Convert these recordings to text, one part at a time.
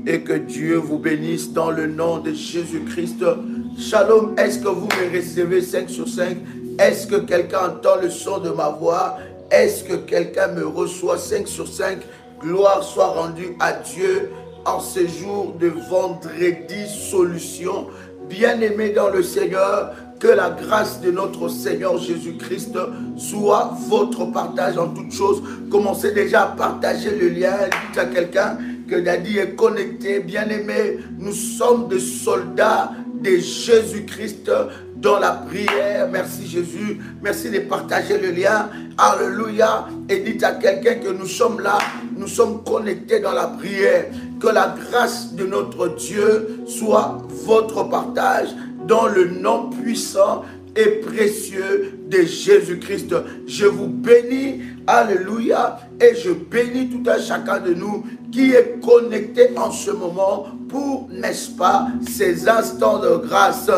Et que Dieu vous bénisse dans le nom de Jésus-Christ. Shalom, est-ce que vous me recevez 5 sur 5? Est-ce que quelqu'un entend le son de ma voix? Est-ce que quelqu'un me reçoit 5 sur 5? Gloire soit rendue à Dieu en ce jour de vendredi solution. Bien-aimés dans le Seigneur, que la grâce de notre Seigneur Jésus-Christ soit votre partage en toutes choses. Commencez déjà à partager le lien. Dites à quelqu'un que Daddy est connecté. Bien-aimés, nous sommes des soldats de Jésus-Christ dans la prière. Merci Jésus. Merci de partager le lien. Alléluia. Et dites à quelqu'un que nous sommes là. Nous sommes connectés dans la prière. Que la grâce de notre Dieu soit votre partage dans le nom puissant et précieux de Jésus-Christ. Je vous bénis, alléluia, et je bénis tout un chacun de nous qui est connecté en ce moment pour, n'est-ce pas, ces instants de grâce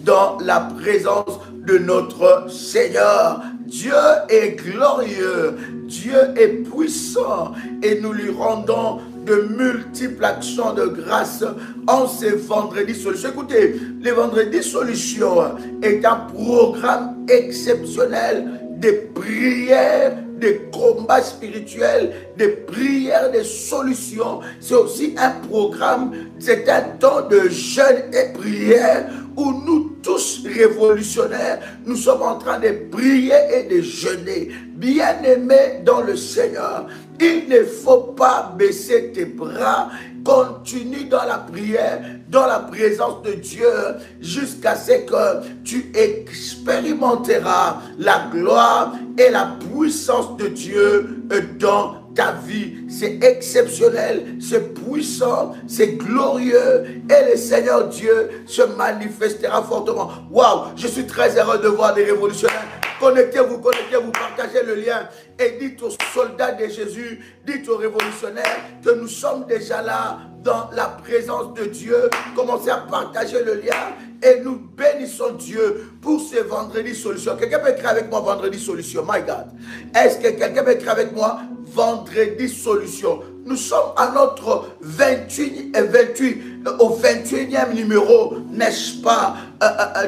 dans la présence de notre Seigneur. Dieu est glorieux, Dieu est puissant et nous lui rendons de multiples actions de grâce en ces vendredis solutions. Écoutez, les vendredis solutions est un programme exceptionnel de prières, de combats spirituels, de prières, de solutions. C'est aussi un programme, c'est un temps de jeûne et prière où nous tous révolutionnaires, nous sommes en train de prier et de jeûner. Bien-aimés dans le Seigneur, il ne faut pas baisser tes bras. Continue dans la prière, dans la présence de Dieu, jusqu'à ce que tu expérimenteras la gloire et la puissance de Dieu dans ta vie. C'est exceptionnel, c'est puissant, c'est glorieux et le Seigneur Dieu se manifestera fortement. Waouh, je suis très heureux de voir des révolutionnaires. Connectez-vous, partagez le lien et dites aux soldats de Jésus, dites aux révolutionnaires que nous sommes déjà là dans la présence de Dieu. Commencez à partager le lien et nous bénissons Dieu pour ce vendredi solution. Quelqu'un peut écrire avec moi vendredi solution? My God. Est-ce que quelqu'un peut écrire avec moi vendredi solution? Nous sommes à notre 21e numéro, n'est-ce pas,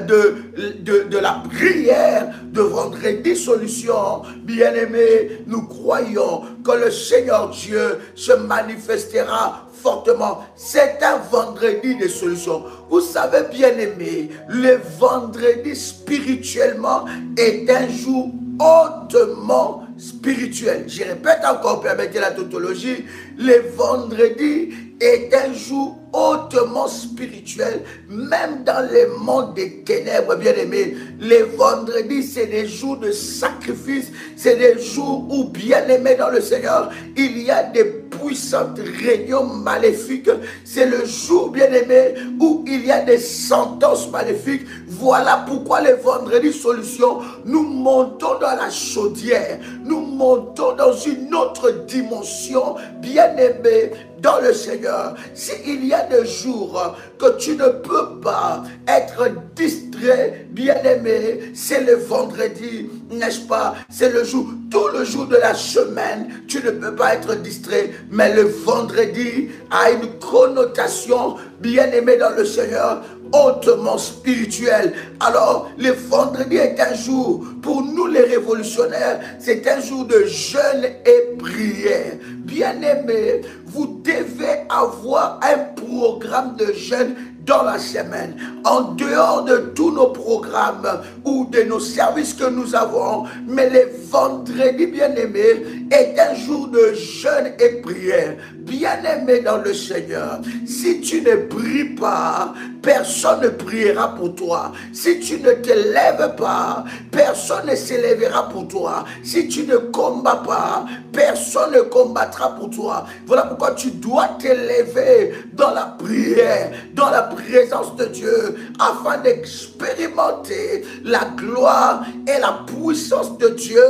de la prière de vendredi solution. Bien-aimés, nous croyons que le Seigneur Dieu se manifestera fortement. C'est un vendredi de solution. Vous savez, bien-aimés, le vendredi spirituellement est un jour hautement spirituel. Je répète encore, permettez la tautologie, le vendredi est un jour hautement spirituel, même dans le monde des ténèbres, bien aimés. Les vendredis, c'est des jours de sacrifice, c'est des jours où, bien aimés dans le Seigneur, il y a des puissantes réunions maléfiques. C'est le jour, bien aimé, où il y a des sentences maléfiques. Voilà pourquoi les vendredis solutions, nous montons dans la chaudière, nous montons dans une autre dimension, bien aimé dans le Seigneur. S'il y a des jours que tu ne peux pas être distrait, bien-aimé, c'est le vendredi, n'est-ce pas? C'est le jour, tout le jour de la semaine, tu ne peux pas être distrait, mais le vendredi a une connotation, bien-aimé dans le Seigneur, hautement spirituel. Alors, le vendredi est un jour, pour nous les révolutionnaires, c'est un jour de jeûne et prière. Bien-aimés, vous devez avoir un programme de jeûne dans la semaine, en dehors de tous nos programmes ou de nos services que nous avons, mais le vendredi, bien-aimé, est un jour de jeûne et prière. Bien-aimé dans le Seigneur, si tu ne pries pas, personne ne priera pour toi. Si tu ne te lèves pas, personne ne s'élèvera pour toi. Si tu ne combats pas, personne ne combattra pour toi. Voilà pourquoi tu dois t'élever dans la prière, dans la présence de Dieu, afin d'expérimenter la gloire et la puissance de Dieu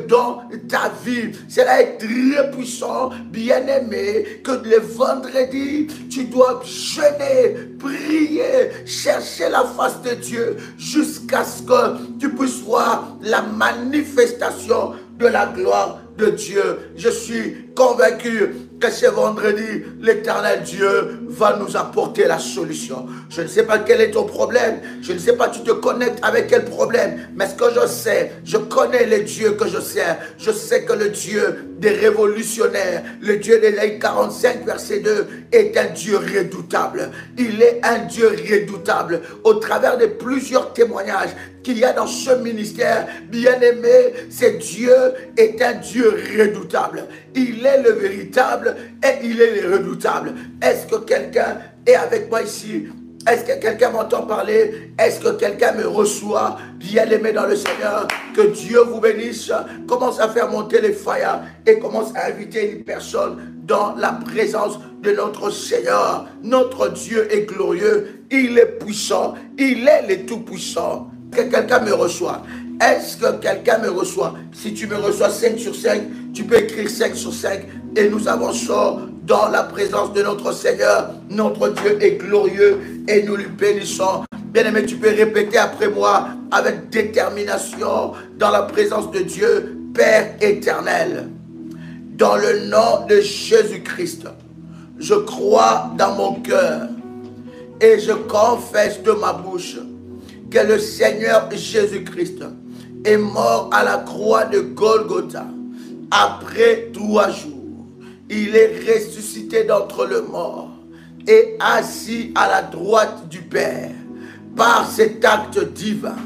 dans ta vie. Cela est très puissant, bien-aimé, que le vendredi, tu dois jeûner, prier, chercher la face de Dieu jusqu'à ce que tu puisses voir la manifestation de la gloire de Dieu. Je suis convaincu que ce vendredi, l'Éternel Dieu va nous apporter la solution. Je ne sais pas quel est ton problème. Je ne sais pas tu te connectes avec quel problème. Mais ce que je sais, je connais le Dieu que je sers. Je sais que le Dieu des révolutionnaires, le Dieu d'Ésaïe 45, verset 2, est un Dieu redoutable. Il est un Dieu redoutable. Au travers de plusieurs témoignages qu'il y a dans ce ministère, bien-aimé, ce Dieu est un Dieu redoutable. Il est le véritable et il est le redoutable. Est-ce que quelqu'un est avec moi ici? Est-ce que quelqu'un m'entend parler? Est-ce que quelqu'un me reçoit? Bien-aimé dans le Seigneur, que Dieu vous bénisse. Commence à faire monter les fires et commence à inviter une personne dans la présence de notre Seigneur. Notre Dieu est glorieux, il est puissant, il est le tout-puissant. Que quelqu'un me reçoit? Est-ce que quelqu'un me reçoit? Si tu me reçois 5 sur 5, tu peux écrire 5 sur 5 et nous avançons dans la présence de notre Seigneur. Notre Dieu est glorieux et nous lui bénissons. Bien-aimé, tu peux répéter après moi avec détermination dans la présence de Dieu, Père éternel. Dans le nom de Jésus-Christ, je crois dans mon cœur et je confesse de ma bouche que le Seigneur Jésus-Christ est mort à la croix de Golgotha. Après 3 jours, il est ressuscité d'entre les morts et assis à la droite du Père. Par cet acte divin,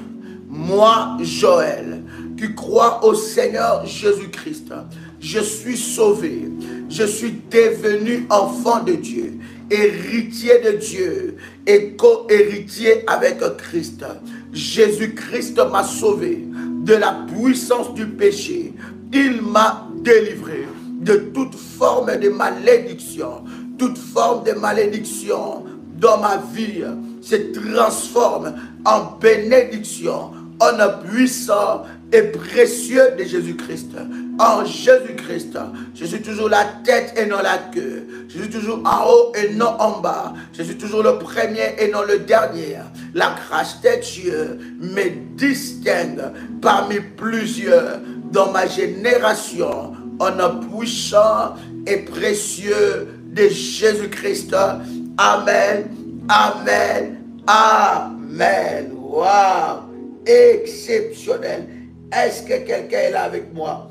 moi, Joël, qui crois au Seigneur Jésus-Christ, je suis sauvé, je suis devenu enfant de Dieu, héritier de Dieu et co-héritier avec Christ. Jésus-Christ m'a sauvé de la puissance du péché. Il m'a délivré de toute forme de malédiction. Toute forme de malédiction dans ma vie se transforme en bénédiction, en puissant et précieux de Jésus-Christ. En Jésus-Christ, je suis toujours la tête et non la queue. Je suis toujours en haut et non en bas. Je suis toujours le premier et non le dernier. La grâce de Dieu me distingue parmi plusieurs dans ma génération en puissant et précieux de Jésus-Christ. Amen, amen, amen. Waouh, exceptionnel. Est-ce que quelqu'un est là avec moi?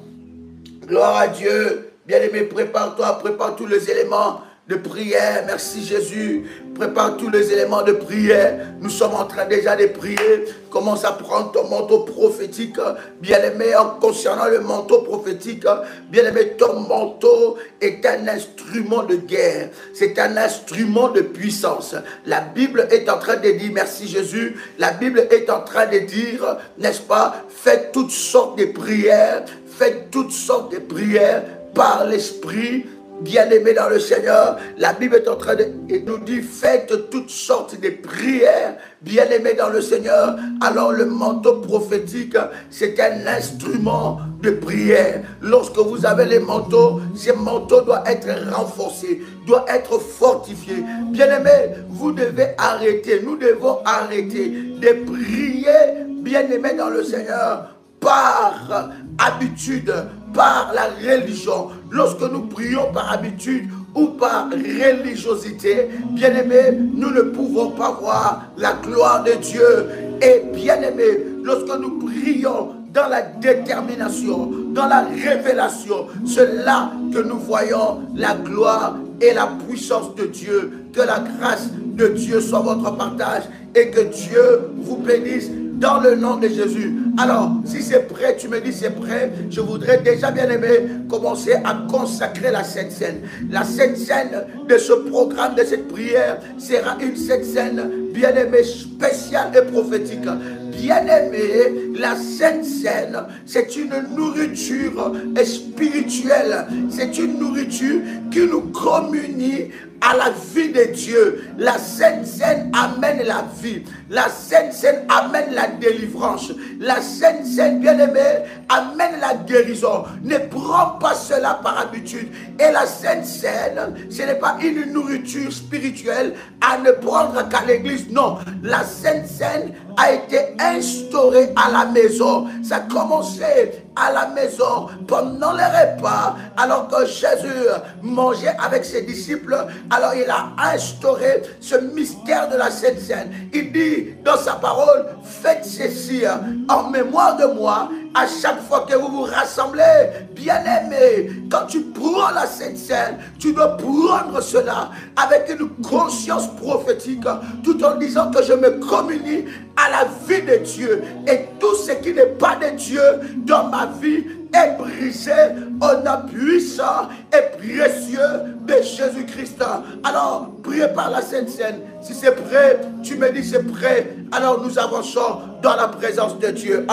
Gloire à Dieu. Bien-aimé, prépare-toi, prépare tous les éléments de prière. Merci Jésus. Prépare tous les éléments de prière. Nous sommes en train déjà de prier. Commence à prendre ton manteau prophétique. Bien-aimé, en concernant le manteau prophétique, bien-aimé, ton manteau est un instrument de guerre. C'est un instrument de puissance. La Bible est en train de dire, merci Jésus, la Bible est en train de dire, n'est-ce pas, faites toutes sortes de prières. Faites toutes sortes de prières par l'Esprit. Bien-aimés dans le Seigneur, la Bible est en train de nous dire, faites toutes sortes de prières, bien-aimés dans le Seigneur. Alors le manteau prophétique, c'est un instrument de prière. Lorsque vous avez les manteaux, ces manteaux doivent être renforcés, doivent être fortifiés. Bien-aimés, vous devez arrêter, nous devons arrêter de prier, bien-aimés dans le Seigneur, par habitude, par la religion. Lorsque nous prions par habitude ou par religiosité, bien-aimés, nous ne pouvons pas voir la gloire de Dieu. Et bien-aimés, lorsque nous prions dans la détermination, dans la révélation, c'est là que nous voyons la gloire et la puissance de Dieu. Que la grâce de Dieu soit votre partage et que Dieu vous bénisse dans le nom de Jésus. Alors, si c'est prêt, tu me dis c'est prêt, je voudrais déjà, bien aimé, commencer à consacrer la Sainte Seine. La Sainte Seine de ce programme, de cette prière, sera une Sainte Seine, bien aimée, spéciale et prophétique. Bien-aimé, la Sainte Seine, c'est une nourriture spirituelle. C'est une nourriture qui nous communie à la vie de Dieu. La Sainte Seine amène la vie. La Sainte Seine amène la délivrance. La Sainte Seine, bien-aimé, amène la guérison. Ne prends pas cela par habitude. Et la Sainte Seine, ce n'est pas une nourriture spirituelle à ne prendre qu'à l'église. Non, la Sainte Seine a été instaurée à la maison. Ça a commencé à la maison pendant les repas, alors que Jésus mangeait avec ses disciples. Alors il a instauré ce mystère de la Sainte Seine. Il dit dans sa parole, faites ceci en mémoire de moi à chaque fois que vous vous rassemblez. Bien-aimé, quand tu prends la Sainte Seine, tu dois prendre cela avec une conscience prophétique, tout en disant que je me communie à la vie de Dieu, et tout ce qui n'est pas de Dieu dans ma vie est brisé au nom puissant et précieux de Jésus-Christ. Alors, prépare la Sainte Seine. Si c'est prêt, tu me dis c'est prêt. Alors nous avançons dans la présence de Dieu.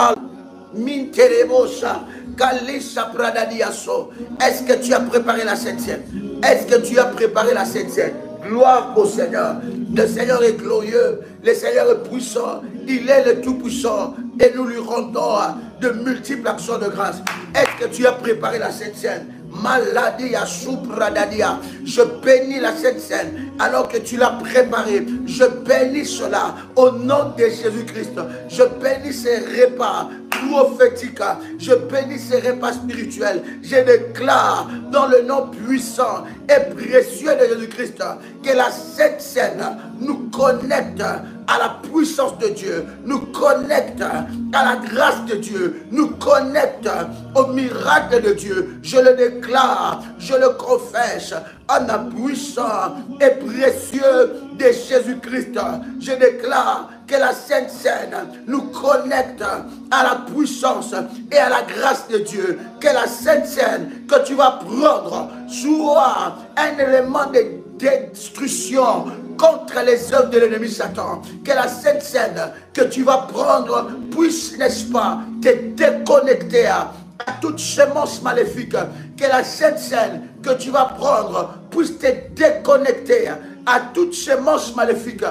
Est-ce que tu as préparé la Sainte Seine? Est-ce que tu as préparé la Sainte Seine? Gloire au Seigneur. Le Seigneur est glorieux. Le Seigneur est puissant. Il est le Tout-Puissant. Et nous lui rendons de multiples actions de grâce. Est-ce que tu as préparé la Sainte Seine? Maladia Supradadia. Je bénis la Sainte Seine alors que tu l'as préparée. Je bénis cela au nom de Jésus-Christ. Je bénis ces repas prophétiques. Je bénis ces repas spirituels. Je déclare dans le nom puissant et précieux de Jésus-Christ que la Sainte Seine nous connecte à la puissance de Dieu, nous connecte à la grâce de Dieu, nous connecte au miracle de Dieu. Je le déclare, je le confesse en la puissance et précieux de Jésus-Christ. Je déclare que la Sainte Seine nous connecte à la puissance et à la grâce de Dieu. Que la Sainte Seine que tu vas prendre soit un élément de destruction contre les œuvres de l'ennemi Satan. Que la Sainte Seine que tu vas prendre puisse, n'est-ce pas, te déconnecter à toute semence maléfique. Que la Sainte Seine que tu vas prendre puisse te déconnecter à toute semence maléfique.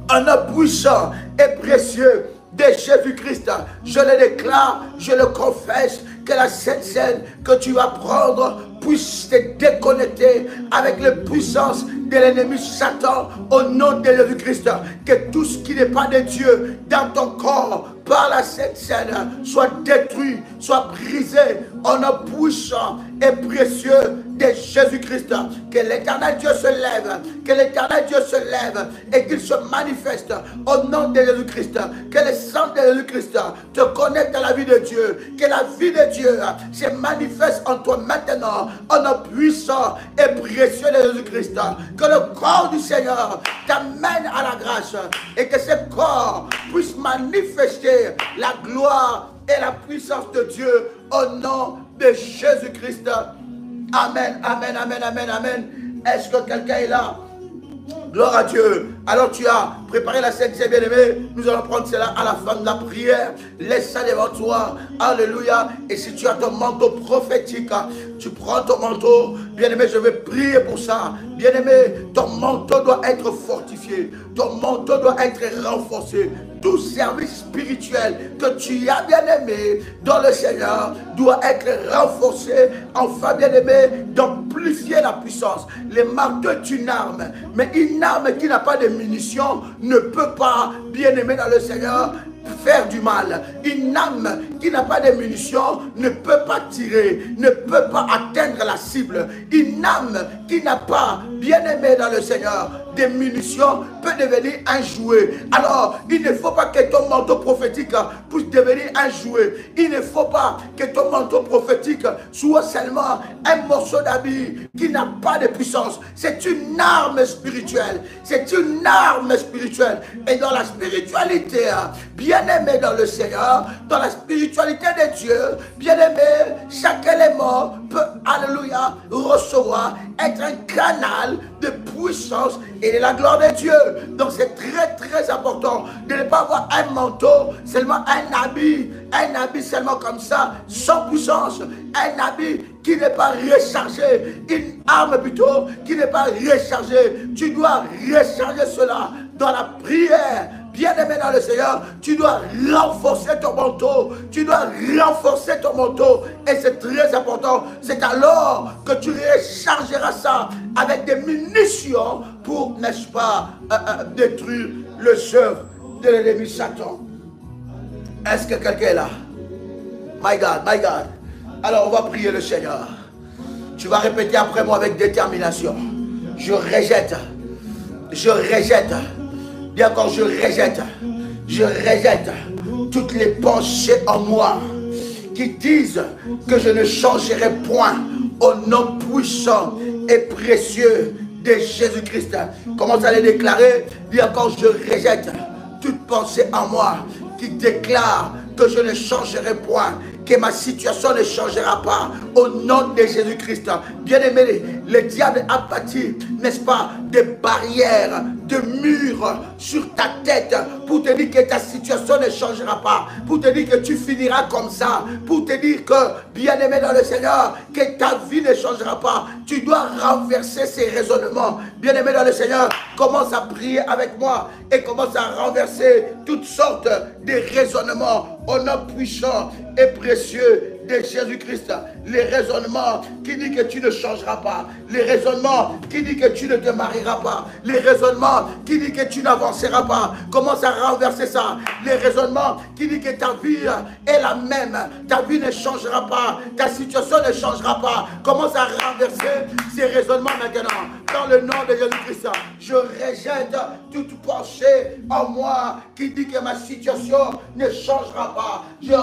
En nom puissant et précieux de Jésus-Christ, je le déclare, je le confesse, que la Sainte Seine que tu vas prendre puisse te déconnecter avec la puissance de l'ennemi Satan au nom de Jésus-Christ. Que tout ce qui n'est pas de Dieu dans ton corps par la Sainte Seine soit détruit, soit brisé au nom puissant et précieux de Jésus-Christ. Que l'Éternel Dieu se lève, que l'Éternel Dieu se lève et qu'il se manifeste au nom de Jésus-Christ. Que le sang de Jésus-Christ te connecte à la vie de Dieu. Que la vie de Dieu se manifeste en toi maintenant au nom puissant et précieux de Jésus-Christ. Que le corps du Seigneur t'amène à la grâce et que ce corps puisse manifester la gloire et la puissance de Dieu au nom de Jésus-Christ. Amen, amen, amen, amen, amen. Est-ce que quelqu'un est là? Gloire à Dieu. Alors tu as préparé la Sainte Seine, bien-aimé. Nous allons prendre cela à la fin de la prière. Laisse ça devant toi. Alléluia. Et si tu as ton manteau prophétique, tu prends ton manteau. Bien-aimé, je vais prier pour ça. Bien-aimé, ton manteau doit être fortifié. Ton manteau doit être renforcé. Tout service spirituel que tu as, bien-aimé, dans le Seigneur, doit être renforcé, enfin, bien-aimé, d'amplifier la puissance. Les marteaux est une arme, mais une arme qui n'a pas de munitions ne peut pas, bien-aimé dans le Seigneur, faire du mal. Une âme qui n'a pas de munitions ne peut pas tirer, ne peut pas atteindre la cible. Une âme qui n'a pas, bien aimé dans le Seigneur, des munitions peut devenir un jouet. Alors, il ne faut pas que ton manteau prophétique puisse devenir un jouet. Il ne faut pas que ton manteau prophétique soit seulement un morceau d'habit qui n'a pas de puissance. C'est une arme spirituelle. C'est une arme spirituelle. Et dans la spiritualité, bien-aimé dans le Seigneur, dans la spiritualité de Dieu, bien-aimé, chaque élément peut, alléluia, recevoir, être un canal de puissance et de la gloire de Dieu. Donc c'est très très important de ne pas avoir un manteau, seulement un habit seulement comme ça, sans puissance, un habit qui n'est pas rechargé, une arme plutôt qui n'est pas rechargée. Tu dois recharger cela dans la prière. Bien-aimé dans le Seigneur, tu dois renforcer ton manteau. Tu dois renforcer ton manteau. Et c'est très important. C'est alors que tu rechargeras ça avec des munitions pour, n'est-ce pas, détruire les œuvres de l'ennemi Satan. Est-ce que quelqu'un est là? My God, my God. Alors on va prier le Seigneur. Tu vas répéter après moi avec détermination. Je rejette. Je rejette. Dis encore, je rejette. Je rejette toutes les pensées en moi qui disent que je ne changerai point au nom puissant et précieux de Jésus-Christ. Commence à les déclarer. Dis encore, je rejette toute pensée en moi qui déclare que je ne changerai point, que ma situation ne changera pas au nom de Jésus-Christ. Bien-aimé, le diable a bâti, n'est-ce pas, des barrières, de murs sur ta tête pour te dire que ta situation ne changera pas, pour te dire que tu finiras comme ça, pour te dire que, bien-aimé dans le Seigneur, que ta vie ne changera pas. Tu dois renverser ces raisonnements. Bien-aimé dans le Seigneur, commence à prier avec moi et commence à renverser toutes sortes de raisonnements au nom puissant et précieux de Jésus-Christ. Les raisonnements qui disent que tu ne changeras pas, les raisonnements qui disent que tu ne te marieras pas, les raisonnements qui disent que tu n'avanceras pas, commence à renverser ça. Les raisonnements qui disent que ta vie est la même, ta vie ne changera pas, ta situation ne changera pas, commence à renverser ces raisonnements maintenant. Dans le nom de Jésus-Christ, je rejette toute pensée en moi qui dit que ma situation ne changera pas. Je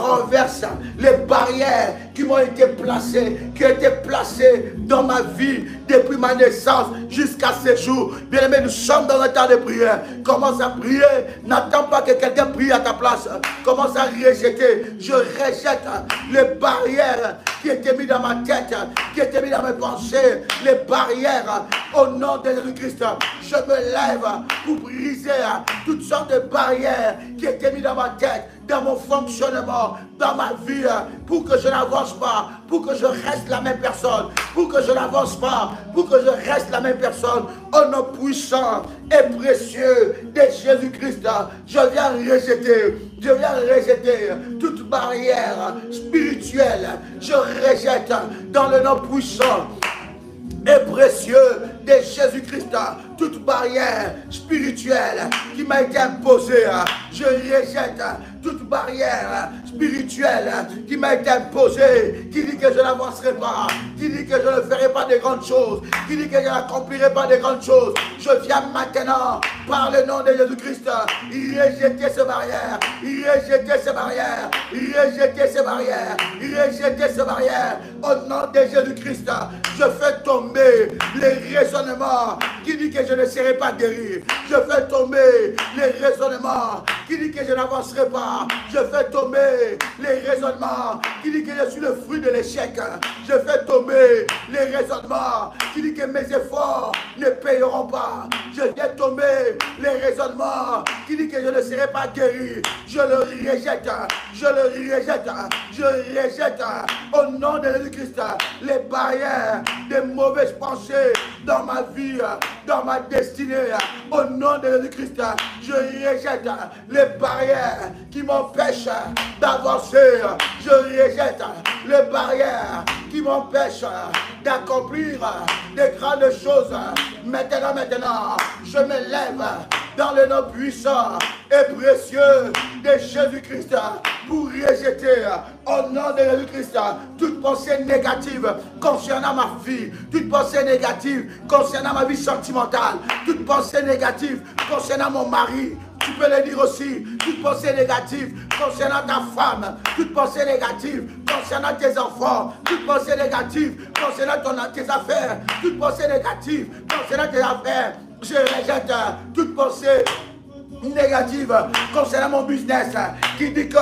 renverse les barrières qui m'ont été placées, qui ont été placées dans ma vie depuis ma naissance jusqu'à ce jour. Bien-aimé, nous sommes dans un temps de prière. Commence à prier. N'attends pas que quelqu'un prie à ta place. Commence à rejeter. Je rejette les barrières qui étaient mises dans ma tête, qui étaient mises dans mes pensées, les barrières au nom de Jésus-Christ. Je me lève pour briser toutes sortes de barrières qui étaient mises dans ma tête, dans mon fonctionnement, dans ma vie, pour que je n'avance pas, pour que je reste la même personne, pour que je n'avance pas, pour que je reste la même personne, au nom puissant et précieux de Jésus-Christ. Je viens rejeter toute barrière spirituelle. Je rejette dans le nom puissant et précieux de Jésus-Christ toute barrière spirituelle qui m'a été imposée. Je rejette toute barrière spirituelle qui m'a été imposée, qui dit que je n'avancerai pas, qui dit que je ne ferai pas de grandes choses, qui dit que je n'accomplirai pas de grandes choses. Je viens maintenant, par le nom de Jésus-Christ, rejeter ces barrières, rejeter ces barrières, rejeter ces barrières, rejeter ces barrières. Au nom de Jésus-Christ, je fais tomber les raisonnements qui dit que je ne serai pas guéri. Je fais tomber les raisonnements qui dit que je n'avancerai pas. Je fais tomber les raisonnements qui disent que je suis le fruit de l'échec. Je fais tomber les raisonnements qui disent que mes efforts ne payeront pas. Je fais tomber les raisonnements qui disent que je ne serai pas guéri. Je le rejette. Je le rejette. Je rejette au nom de Jésus-Christ les barrières des mauvaises pensées dans ma vie, dans ma destinée. Au nom de Jésus-Christ, je rejette les barrières qui m'empêchent d'avancer. Je rejette les barrières qui m'empêchent d'accomplir des grandes choses. Maintenant, je me lève dans le nom puissant et précieux de Jésus-Christ pour rejeter au nom de Jésus-Christ toute pensée négative concernant ma vie, toute pensée négative concernant ma vie sentimentale, toute pensée négative concernant mon mari. Tu peux le dire aussi, toute pensée négative concernant ta femme, toute pensée négative concernant tes enfants, toute pensée négative concernant tes affaires, toute pensée négative concernant tes affaires. Je rejette toute pensée négative concernant mon business qui dit que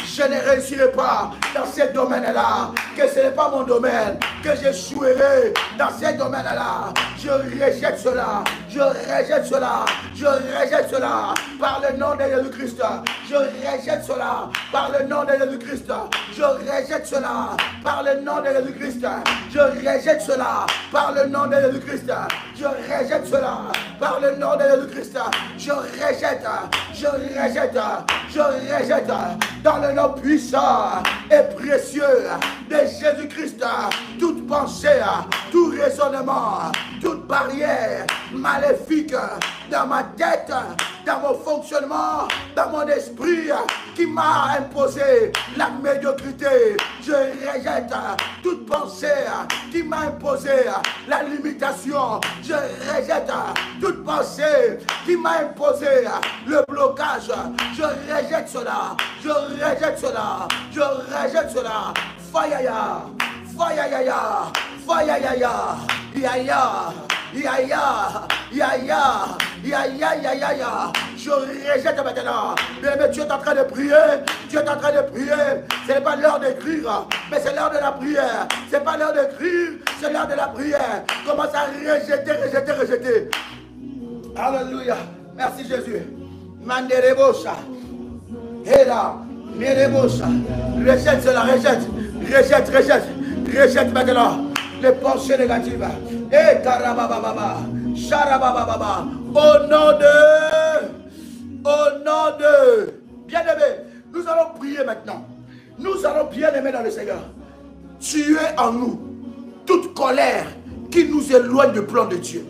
je ne réussirai pas dans ce domaine-là, que ce n'est pas mon domaine, que j'échouerai dans ce domaine-là. Je rejette cela, je rejette cela, je rejette cela par le nom de Jésus-Christ. Je rejette cela par le nom de Jésus-Christ. Je rejette cela par le nom de Jésus-Christ. Je rejette cela par le nom de Jésus-Christ. Je rejette cela par le nom de Jésus-Christ. Je rejette, je rejette, je rejette dans le nom puissant et précieux de Jésus-Christ toute pensée, tout raisonnement, toute barrière maléfique dans ma tête, dans mon fonctionnement, dans mon esprit, qui m'a imposé la médiocrité. Je rejette toute pensée qui m'a imposé la limitation. Je rejette toute pensée qui m'a imposé le blocage. Je rejette cela. Je rejette cela. Je rejette cela. Fayaya. Fayaya. Fayaya. Yaya. Yaya, yaya, yaya, yaya, yaya. Je rejette maintenant. Mais tu es en train de prier. Tu es en train de prier. Ce n'est pas l'heure d'écrire, mais c'est l'heure de la prière. Ce n'est pas l'heure d'écrire, c'est l'heure de la prière. Commence à rejeter, rejeter, rejeter. Alléluia. Merci Jésus. Manderebosha. Héla. Merebosha. Rejette cela, rejette. Rejette, rejette. Rejette maintenant les pensées négatives. Et karabababa, charabababa. Au nom de, bien-aimé, nous allons prier maintenant. Nous allons bien aimer dans le Seigneur. Tuer en nous toute colère qui nous éloigne du plan de Dieu.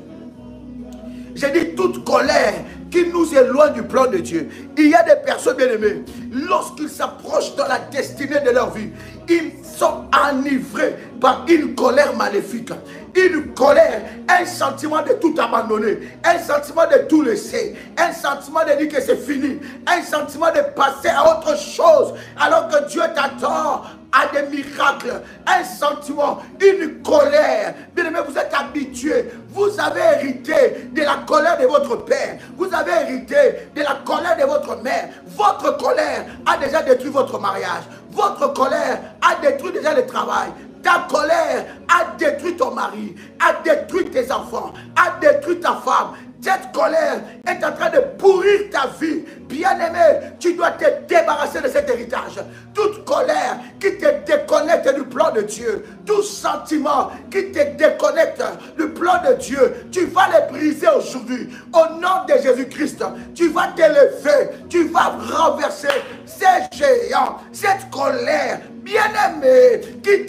J'ai dit toute colère qui nous éloigne du plan de Dieu. Il y a des personnes bien-aimées, lorsqu'ils s'approchent dans la destinée de leur vie, ils sont enivrés par une colère maléfique. Une colère, un sentiment de tout abandonner, un sentiment de tout laisser, un sentiment de dire que c'est fini, un sentiment de passer à autre chose, alors que Dieu t'attend à des miracles, un sentiment, une colère. Bien aimé, vous êtes habitués, vous avez hérité de la colère de votre père, vous avez hérité de la colère de votre mère. Votre colère a déjà détruit votre mariage, votre colère a détruit déjà le travail. Ta colère a détruit ton mari, a détruit tes enfants, a détruit ta femme. Cette colère est en train de pourrir ta vie. Bien-aimé, tu dois te débarrasser de cet héritage. Toute colère qui te déconnecte du plan de Dieu, tout sentiment qui te déconnecte du plan de Dieu, tu vas les briser aujourd'hui. Au nom de Jésus-Christ, tu vas t'élever, tu vas renverser ces géants, cette colère, bien-aimé, qui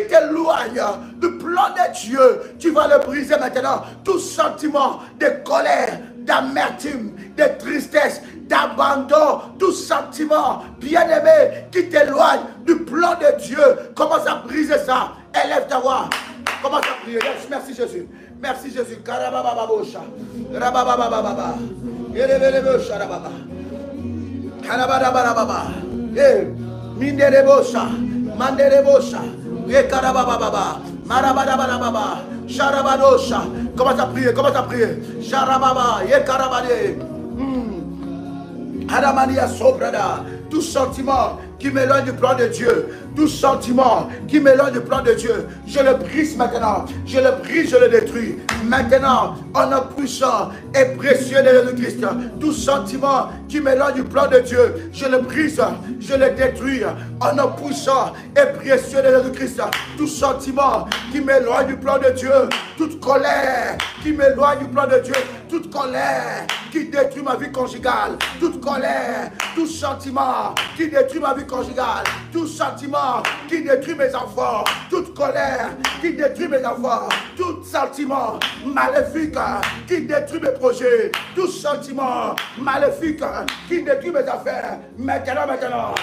t'éloigne du plan de Dieu. Tu vas le briser maintenant. Tout sentiment de colère, d'amertume, de tristesse, d'abandon, tout sentiment, bien-aimé, qui t'éloigne du plan de Dieu. Commence à briser ça. Élève ta voix. Commence à prier. Yes, merci Jésus. Merci Jésus. Karababababosha. Rabababababa. Yerebelebosha rababa. Karabababababa. Minderebosha. Manderebosha. Yekarababababa. Marabadabadababa. Charabadosha. Commence à prier, commence à prier. Charababa. Yekarabade. Adamania sobrada. Tout sentiment qui m'éloigne du plan de Dieu, tout sentiment qui m'éloigne du plan de Dieu, je le brise maintenant, je le brise, je le détruis. Maintenant, en nom puissant et précieux de Jésus-Christ, tout sentiment qui m'éloigne du plan de Dieu, je le brise, je le détruis. En nom puissant et précieux de Jésus-Christ, tout sentiment qui m'éloigne du plan de Dieu, toute colère qui m'éloigne du plan de Dieu, toute colère qui détruit ma vie conjugale, toute colère, tout sentiment qui détruit ma vie conjugale, tout sentiment qui détruit mes enfants, toute colère qui détruit mes enfants, tout sentiment maléfique qui détruit mes projets, tout sentiment maléfique qui détruit mes affaires, maintenant,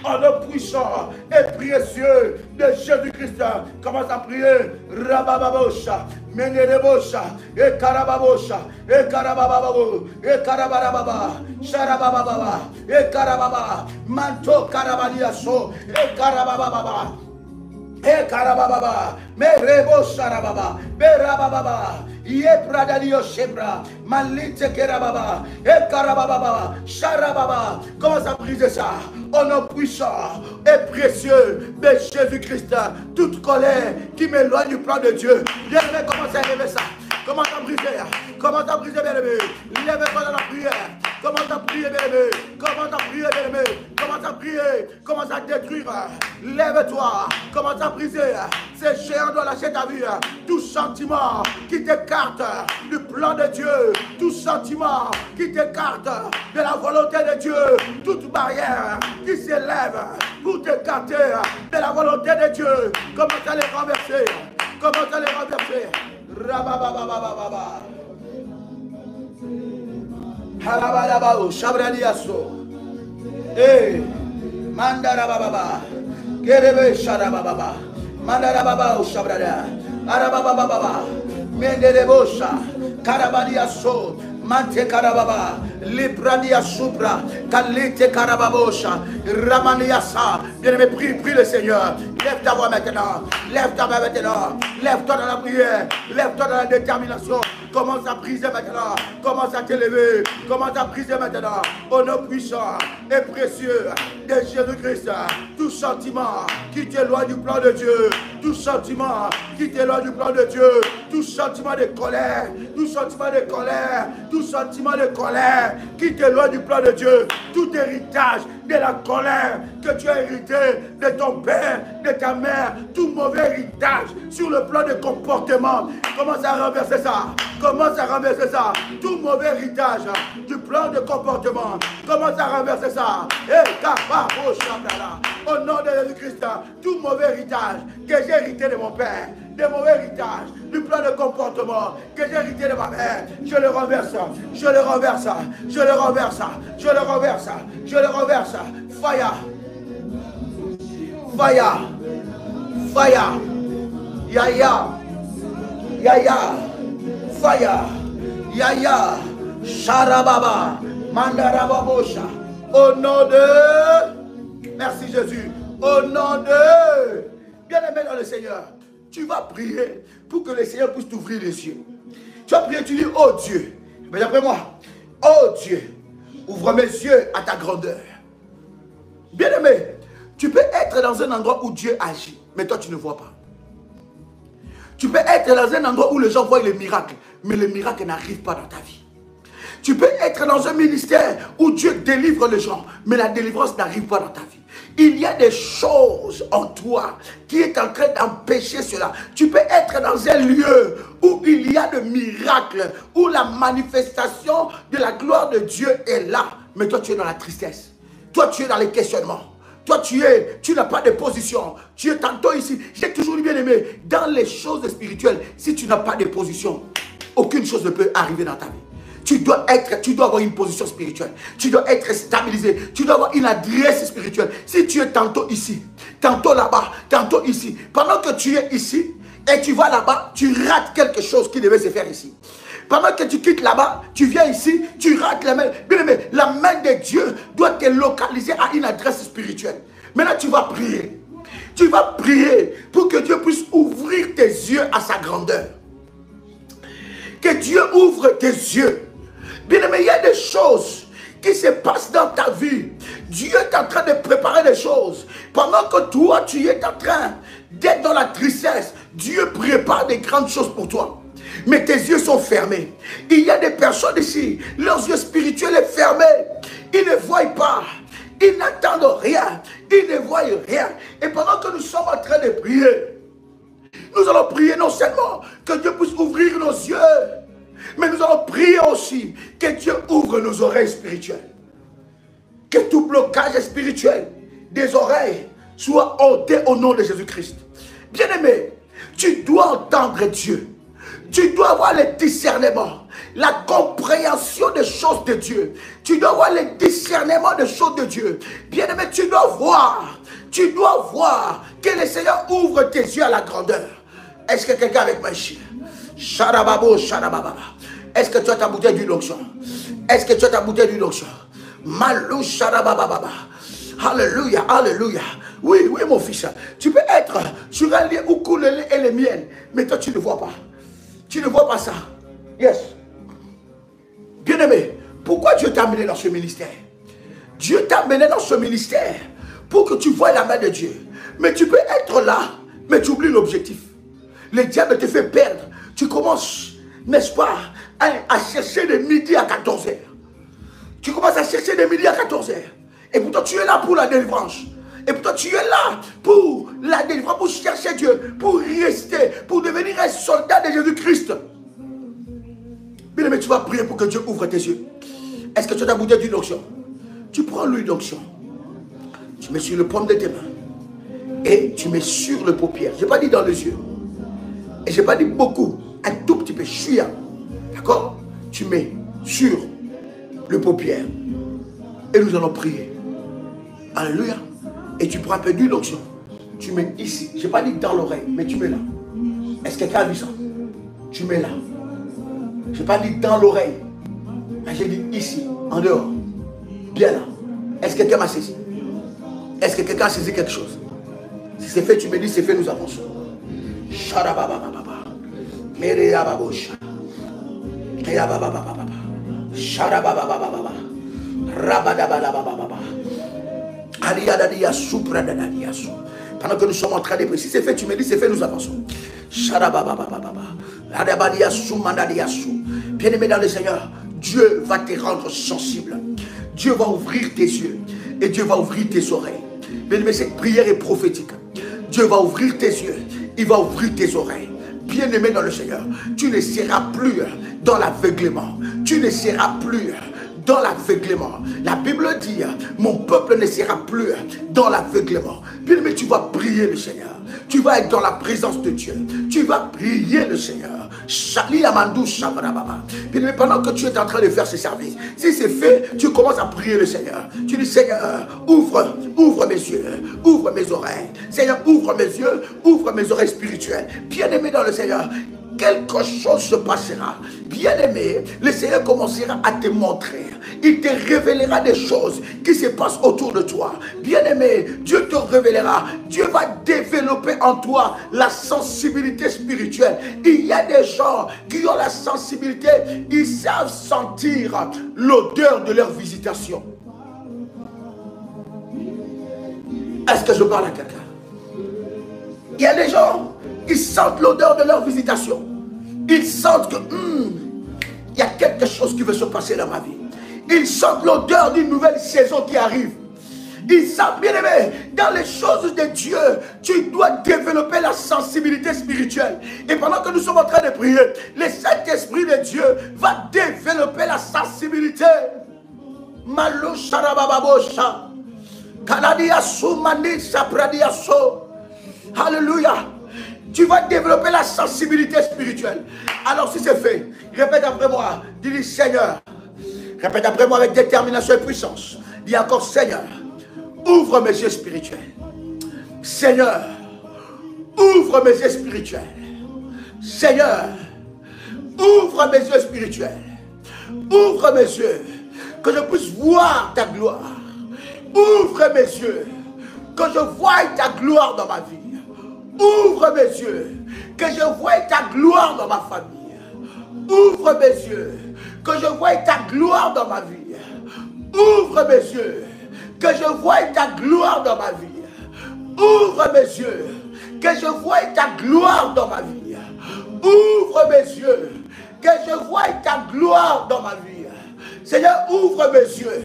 en nom puissant et précieux de Jésus-Christ, commence à prier. Rabababosha, Menerebosha, et Karababosha, et Karabababo, et Karabarababa, Sharabababa, et Karababa, Manto Karabaliaso, et Karabababa, et Karabababa, Merebo Sharababa, Berababa, Ye Pradalio Shebra, Malite Kerababa, et Karabababa, Sharababa. Commence à briser ça. Au nom puissant et précieux de Jésus-Christ, toute colère qui m'éloigne du plan de Dieu, bien-aimé, commence à élever ça. Commence à briser, bien-aimé. Lève-toi dans la prière. Commence à prier, bien-aimé. Commence à prier, bien-aimé. Commence à prier. Commence à détruire. Lève-toi. Commence à briser. Ces géants doivent lâcher ta vie. Tout sentiment qui t'écarte du plan de Dieu. Tout sentiment qui t'écarte de la volonté de Dieu. Toute barrière qui s'élève pour t'écarter de la volonté de Dieu. Commence à les renverser. Commence à les renverser. Rabababababa. Halabalabao, Shabradiaso. Eh, Mandarababa. Gerebe Sharababa. Mandarababa, Shabrada. Arabababa. Mendelebosha. Karabadiaso. Mante Karababa. Libradia Supra. Kalite Karababosha. Ramaniasa. Bien-aimé, prie le Seigneur. Lève ta voix maintenant. Lève ta voix maintenant. Lève-toi dans la prière. Lève-toi dans la détermination. Commence à briser maintenant. Commence à t'élever. Commence à briser maintenant. Au nom puissant et précieux de Jésus-Christ. Tout sentiment qui t'éloigne du plan de Dieu. Tout sentiment qui t'éloigne du plan de Dieu. Tout sentiment de colère. Tout sentiment de colère. Tout sentiment de colère qui t'éloigne du plan de Dieu. Tout héritage de la colère que tu as hérité de ton père, de ta mère. Tout mauvais héritage sur le plan de comportement. Commence à renverser ça. Commence à renverser ça. Tout mauvais héritage du plan de comportement. Commence à renverser ça. Au nom de Jésus-Christ, tout mauvais héritage que j'ai hérité de mon père, de mauvais héritage du plan de comportement que j'ai hérité de ma mère, je le renverse, je le renverse, je le renverse, je le renverse, je le renverse. Fire, fire, fire, yaya, yaya, fire, yaya, sharababa, mandarababosha. Au nom de, merci Jésus, au nom de, bien-aimé dans le Seigneur, tu vas prier pour que le Seigneur puisse t'ouvrir les yeux. Tu vas prier, tu dis, oh Dieu, mais après moi, oh Dieu, ouvre mes yeux à ta grandeur. Bien-aimé, tu peux être dans un endroit où Dieu agit, mais toi tu ne vois pas. Tu peux être dans un endroit où les gens voient les miracles, mais les miracles n'arrivent pas dans ta vie. Tu peux être dans un ministère où Dieu délivre les gens, mais la délivrance n'arrive pas dans ta vie. Il y a des choses en toi qui est en train d'empêcher cela. Tu peux être dans un lieu où il y a de miracles, où la manifestation de la gloire de Dieu est là, mais toi tu es dans la tristesse. Toi tu es dans les questionnements. Toi tu n'as pas de position. Tu es tantôt ici. J'ai toujours bien aimé, dans les choses spirituelles, si tu n'as pas de position, aucune chose ne peut arriver dans ta vie. Tu dois avoir une position spirituelle. Tu dois être stabilisé. Tu dois avoir une adresse spirituelle. Si tu es tantôt ici, tantôt là-bas, tantôt ici, pendant que tu es ici et tu vas là-bas, tu rates quelque chose qui devait se faire ici. Pendant que tu quittes là-bas, tu viens ici, tu rates la main. Bien aimé, la main de Dieu doit te localiser à une adresse spirituelle. Maintenant, tu vas prier. Tu vas prier pour que Dieu puisse ouvrir tes yeux à sa grandeur. Que Dieu ouvre tes yeux. Bien aimé, il y a des choses qui se passent dans ta vie. Dieu est en train de préparer des choses. Pendant que toi, tu es en train d'être dans la tristesse, Dieu prépare des grandes choses pour toi. Mais tes yeux sont fermés. Il y a des personnes ici, leurs yeux spirituels sont fermés. Ils ne voient pas. Ils n'entendent rien. Ils ne voient rien. Et pendant que nous sommes en train de prier, nous allons prier non seulement que Dieu puisse ouvrir nos yeux, mais nous allons prier aussi que Dieu ouvre nos oreilles spirituelles. Que tout blocage spirituel des oreilles soit ôté au nom de Jésus-Christ. Bien-aimé, tu dois entendre Dieu. Tu dois avoir le discernement, la compréhension des choses de Dieu. Tu dois avoir le discernement des choses de Dieu. Bien-aimé, tu dois voir que le Seigneur ouvre tes yeux à la grandeur. Est-ce que quelqu'un avec moi ici? Sharababo, sharababa. Est-ce que tu as ta bouteille d'huile d'onction? Est-ce que tu as ta bouteille d'huile d'onction? Malou sharababa. Alléluia, alléluia. Oui, oui, mon fils. Tu peux être sur un lieu où coule le lait et le miel, mais toi, tu ne vois pas. Tu ne vois pas ça. Yes. Bien-aimé, pourquoi Dieu t'a amené dans ce ministère? Dieu t'a amené dans ce ministère pour que tu voies la main de Dieu. Mais tu peux être là, mais tu oublies l'objectif. Le diable te fait perdre. Tu commences, n'est-ce pas, à chercher de midi à 14h. Tu commences à chercher de midi à 14h. Et pourtant, tu es là pour la délivrance. Et pourtant, tu es là pour la délivrance, pour chercher Dieu, pour rester, pour devenir un soldat de Jésus-Christ. Bien aimé, tu vas prier pour que Dieu ouvre tes yeux. Est-ce que tu as ta bouteille d'huile d'onction? Tu prends l'huile d'onction. Tu mets sur le paume de tes mains. Et tu mets sur le paupière. Je n'ai pas dit dans les yeux. Et je n'ai pas dit beaucoup. Un tout petit peu, chouïa. D'accord? Tu mets sur le paupière. Et nous allons prier. Alléluia. Et tu prends un peu d'huile d'onction. Tu mets ici. Je n'ai pas dit dans l'oreille, mais tu mets là. Est-ce que quelqu'un a vu ça? Tu mets là. Je n'ai pas dit dans l'oreille. Mais j'ai dit ici, en dehors. Bien là. Est-ce que quelqu'un m'a saisi? Est-ce que quelqu'un a saisi quelque chose? Si c'est fait, tu me dis c'est fait, nous avançons. Sharababababa. Mereyababosha. Reyabababababa. Sharabababababa. Rabadabadabababa. Aliyadadiya supradadadiyasu. Pendant que nous sommes en train de prier, si c'est fait, tu me dis c'est fait, nous avançons. Bien-aimé dans le Seigneur, Dieu va te rendre sensible. Dieu va ouvrir tes yeux et Dieu va ouvrir tes oreilles. Bien-aimé, cette prière est prophétique. Dieu va ouvrir tes yeux, il va ouvrir tes oreilles. Bien-aimé dans le Seigneur, tu ne seras plus dans l'aveuglement. Tu ne seras plus dans l'aveuglement. La Bible dit, mon peuple ne sera plus dans l'aveuglement. Bien-aimé, tu vas prier le Seigneur. Tu vas être dans la présence de Dieu. Tu vas prier le Seigneur. Bien-aimé, pendant que tu es en train de faire ce service, si c'est fait, tu commences à prier le Seigneur. Tu dis, Seigneur, ouvre mes yeux, ouvre mes oreilles. Seigneur, ouvre mes oreilles spirituelles. Bien-aimé dans le Seigneur, quelque chose se passera. Bien-aimé, le Seigneur commencera à te montrer. Il te révélera des choses qui se passent autour de toi. Bien-aimé, Dieu te révélera. Dieu va développer en toi la sensibilité spirituelle. Il y a des gens qui ont la sensibilité. Ils savent sentir l'odeur de leur visitation. Est-ce que je parle à quelqu'un? Il y a des gens, ils sentent l'odeur de leur visitation. Ils sentent que il y a quelque chose qui veut se passer dans ma vie. Ils sentent l'odeur d'une nouvelle saison qui arrive. Ils savent, bien aimé, dans les choses de Dieu, tu dois développer la sensibilité spirituelle. Et pendant que nous sommes en train de prier, le Saint-Esprit de Dieu va développer la sensibilité. Malo sharabababosha. Kanadiasu manisa pradiaso. Alléluia. Tu vas développer la sensibilité spirituelle. Alors si c'est fait, répète après moi. Dis Seigneur. Répète après moi avec détermination et puissance. Dis encore Seigneur, ouvre mes yeux spirituels. Seigneur, ouvre mes yeux spirituels. Seigneur, ouvre mes yeux spirituels. Ouvre mes yeux, que je puisse voir ta gloire. Ouvre mes yeux, que je voie ta gloire dans ma vie. Ouvre mes yeux, que je voie ta gloire dans ma famille. Ouvre mes yeux, que je voie ta gloire dans ma vie. Ouvre mes yeux, que je voie ta gloire dans ma vie. Ouvre mes yeux, que je voie ta gloire dans ma vie. Ouvre mes yeux, que je voie ta gloire dans ma vie. Seigneur, ouvre mes yeux,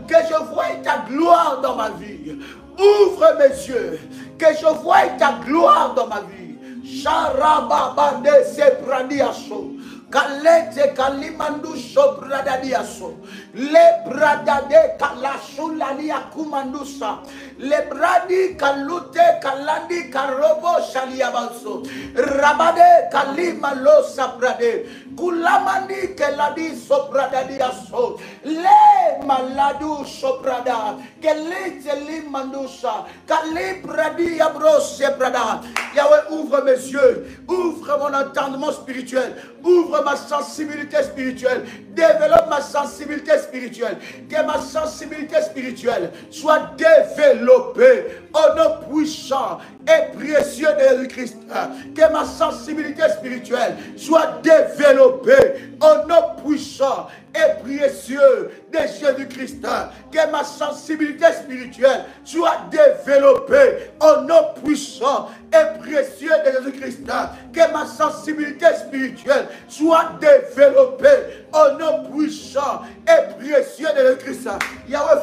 que je voie ta gloire dans ma vie. Ouvre mes yeux, que je voie ta gloire dans ma vie. Sharababande sepradiaso. Kalete kalimandu sobradadiaso. Le bradade kalasulalia kumandusa. Le bradi kalute kalandi karobo shaliabanso. Rabade kalimalo saprade. Kulamandi keladi sobradadiaso. Le maladu soprada. Kelete limandusa. Kalibradi abro seprada. Yahweh, ouvre mes yeux. Ouvre mon entendement spirituel. Ouvre ma sensibilité spirituelle. Développe ma sensibilité spirituelle. Que ma sensibilité spirituelle soit développée au nom puissant et précieux de Jésus-Christ. Que ma sensibilité spirituelle soit développée au nom puissant et précieux de Jésus-Christ. Que ma sensibilité spirituelle soit développée au nom puissant et précieux de Jésus-Christ. Que ma sensibilité spirituelle soit développée au nom puissant et précieux de Jésus-Christ. Yahweh,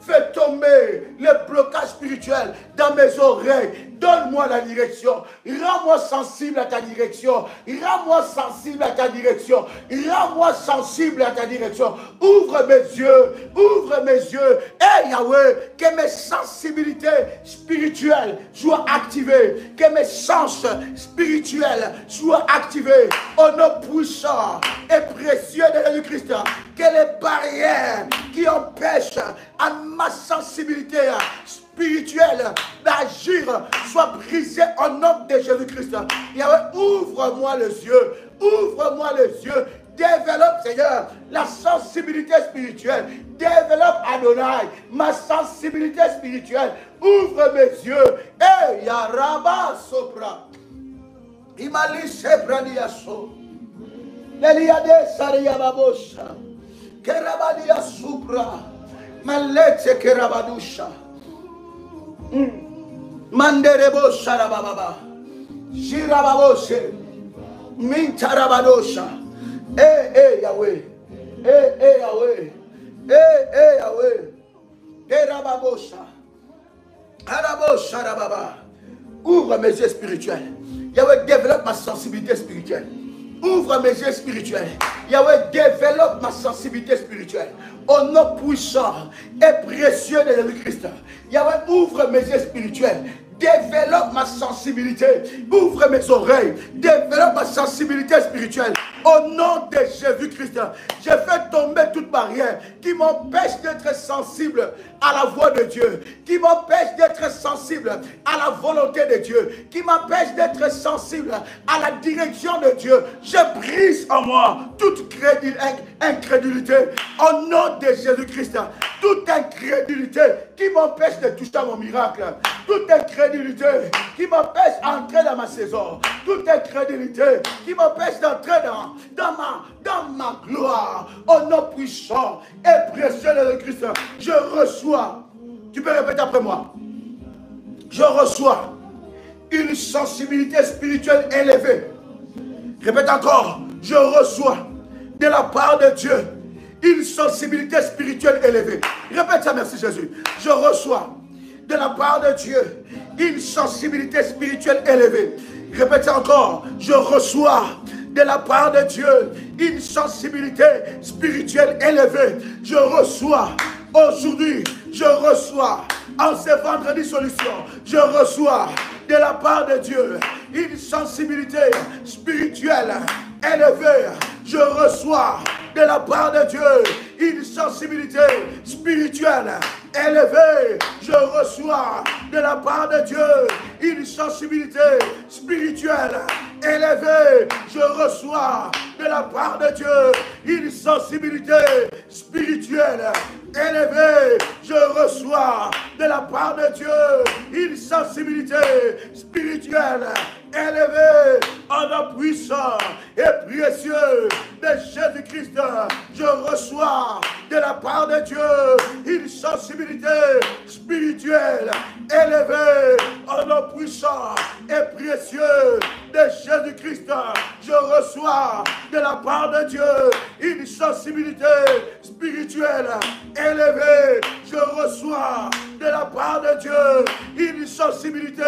Fais tomber les blocages spirituels dans mes oreilles. Donne-moi la direction. Rends-moi sensible à ta direction. Rends-moi sensible à ta direction. Rends-moi sensible à ta direction. Ouvre mes yeux. Ouvre mes yeux. Hey Yahweh, que mes sensibilités spirituelles soient activées. Que mes sens spirituels soient activés. Au nom puissant et précieux de Jésus-Christ. Que les barrières qui empêchent à ma sensibilité spirituelle d'agir soient brisées au nom de Jésus-Christ. Yahweh, ouvre-moi les yeux. Ouvre-moi les yeux. Développe, Seigneur, la sensibilité spirituelle. Développe, Adonai, ma sensibilité spirituelle. Ouvre mes yeux. Eh, Yaraba Sopra. Imali Sebraniaso. Neliade Sariyababosha. Kerabadia Supra. Malete Kerabadusha. Manderebo Sarababa. Shirababose. Mintarabadosha. Yahweh. Yahweh. Yahweh. Kerababosha. Arabosha Rababa. Ouvre mes yeux spirituels. Yahweh, développe ma sensibilité spirituelle. Ouvre mes yeux spirituels. Yahweh, développe ma sensibilité spirituelle. Au nom puissant et précieux de Jésus-Christ. Yahweh, ouvre mes yeux spirituels. Développe ma sensibilité. Ouvre mes oreilles. Développe ma sensibilité spirituelle. Au nom de Jésus-Christ, je fais tomber toute barrière qui m'empêche d'être sensible à la voix de Dieu, qui m'empêche d'être sensible à la volonté de Dieu, qui m'empêche d'être sensible à la direction de Dieu. Je brise en moi toute incrédulité. Au nom de Jésus-Christ, toute incrédulité qui m'empêche de toucher à mon miracle, toute incrédulité qui m'empêche d'entrer dans ma saison, toute incrédulité qui m'empêche d'entrer dans ma gloire, au nom puissant et précieux de Christ, je reçois, tu peux répéter après moi, je reçois une sensibilité spirituelle élevée. Répète encore, je reçois de la part de Dieu une sensibilité spirituelle élevée. Répète ça, merci Jésus. Je reçois de la part de Dieu une sensibilité spirituelle élevée. Répète ça encore, je reçois de la part de Dieu une sensibilité spirituelle élevée. Je reçois aujourd'hui, je reçois en ce vendredi solution, je reçois de la part de Dieu une sensibilité spirituelle élevée. Je reçois de la part de Dieu une sensibilité spirituelle élevée. Je reçois de la part de Dieu une sensibilité spirituelle élevée. Je reçois de la part de Dieu une sensibilité spirituelle élevée. Je reçois de la part de Dieu une sensibilité spirituelle élevée. En nom puissant et précieux de Jésus-Christ, je reçois de la part de Dieu une sensibilité spirituelle élevée. En nom puissant et précieux de Jésus-Christ, je reçois de la part de Dieu une sensibilité spirituelle élevée. Je reçois de la part de Dieu une sensibilité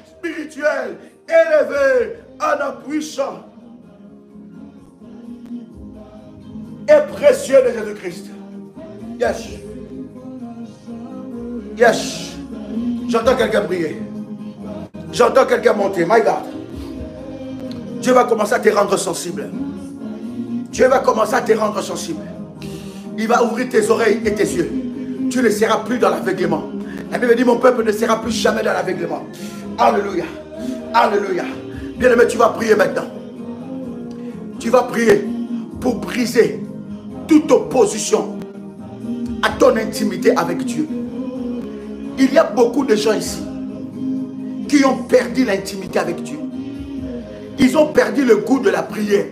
spirituelle élevée. En nom puissant et précieux de Jésus-Christ. Yes. Yes. J'entends quelqu'un prier. J'entends quelqu'un monter. My God. Dieu va commencer à te rendre sensible. Dieu va commencer à te rendre sensible. Il va ouvrir tes oreilles et tes yeux. Tu ne seras plus dans l'aveuglement. La Bible dit, mon peuple ne sera plus jamais dans l'aveuglement. Alléluia. Alléluia. Bien-aimé, tu vas prier maintenant. Tu vas prier pour briser toute opposition à ton intimité avec Dieu. Il y a beaucoup de gens ici qui ont perdu l'intimité avec Dieu. Ils ont perdu le goût de la prière.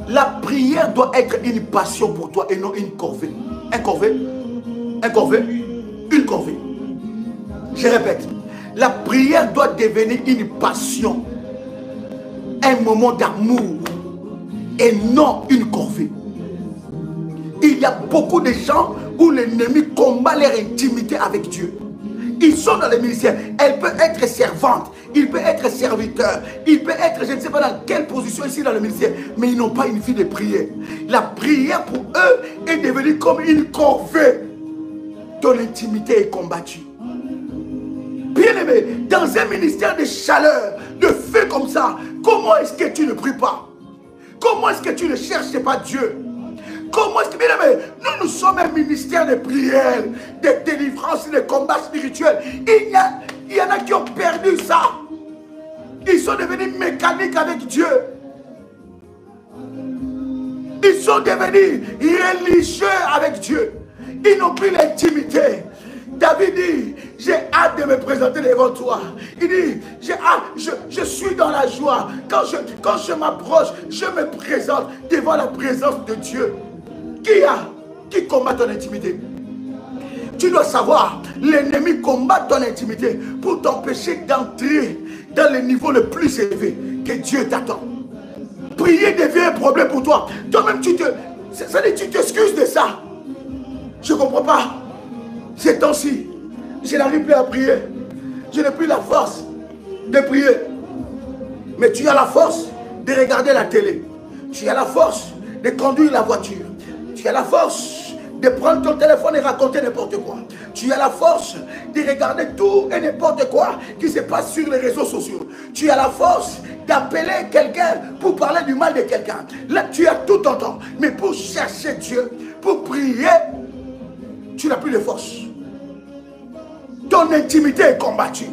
La prière doit être une passion pour toi et non une corvée. Un corvée. Un corvée. Une corvée. Je répète. La prière doit devenir une passion. Un moment d'amour. Et non une corvée. Il y a beaucoup de gens, où l'ennemi combat leur intimité avec Dieu. Ils sont dans le ministère. Elle peut être servante, il peut être serviteur, il peut être, je ne sais pas dans quelle position ici dans le ministère, mais ils n'ont pas une vie de prière. La prière pour eux est devenue comme une corvée. Ton intimité est combattue. Bien-aimé, dans un ministère de chaleur, de feu comme ça, comment est-ce que tu ne pries pas? Comment est-ce que tu ne cherches pas Dieu? Comment est-ce que, bien aimé, nous sommes un ministère de prière, de délivrance, de combat spirituel. Il y en a qui ont perdu ça. Ils sont devenus mécaniques avec Dieu. Ils sont devenus religieux avec Dieu. Ils n'ont plus l'intimité. David dit, j'ai hâte de me présenter devant toi. Il dit, j'ai hâte, je suis dans la joie. Quand je m'approche, je me présente devant la présence de Dieu. Qui combat ton intimité? Tu dois savoir, l'ennemi combat ton intimité pour t'empêcher d'entrer dans le niveau le plus élevé que Dieu t'attend. Prier devient un problème pour toi. Toi-même, tu t'excuses de ça. Je ne comprends pas. Ces temps-ci, je n'arrive plus à prier. Je n'ai plus la force de prier. Mais tu as la force de regarder la télé. Tu as la force de conduire la voiture. Tu as la force de prendre ton téléphone et raconter n'importe quoi. Tu as la force de regarder tout et n'importe quoi qui se passe sur les réseaux sociaux. Tu as la force d'appeler quelqu'un pour parler du mal de quelqu'un. Là, tu as tout ton temps. Mais pour chercher Dieu, pour prier, tu n'as plus de force. Ton intimité est combattue.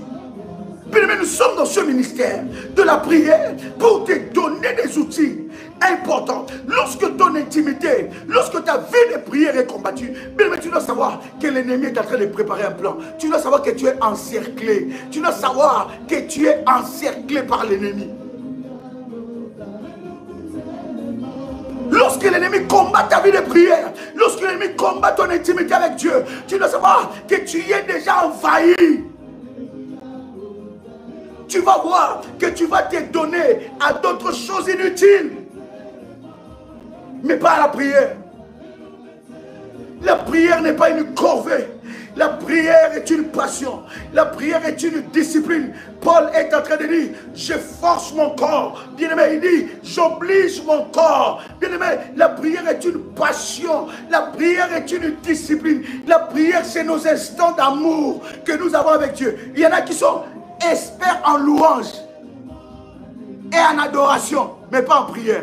Puis nous sommes dans ce ministère de la prière pour te donner des outils importants. Lorsque ton intimité, lorsque ta vie de prière est combattue, bien, tu dois savoir que l'ennemi est en train de préparer un plan. Tu dois savoir que tu es encerclé. Tu dois savoir que tu es encerclé par l'ennemi. Lorsque l'ennemi combat ta vie de prière, lorsque l'ennemi combat ton intimité avec Dieu, tu dois savoir que tu y es déjà envahi. Tu vas voir que tu vas te donner à d'autres choses inutiles, mais pas à la prière. La prière n'est pas une corvée. La prière est une passion. La prière est une discipline. Paul est en train de dire, je force mon corps. Bien-aimé, il dit, j'oblige mon corps. Bien-aimé, la prière est une passion. La prière est une discipline. La prière, c'est nos instants d'amour que nous avons avec Dieu. Il y en a qui sont experts en louange et en adoration, mais pas en prière.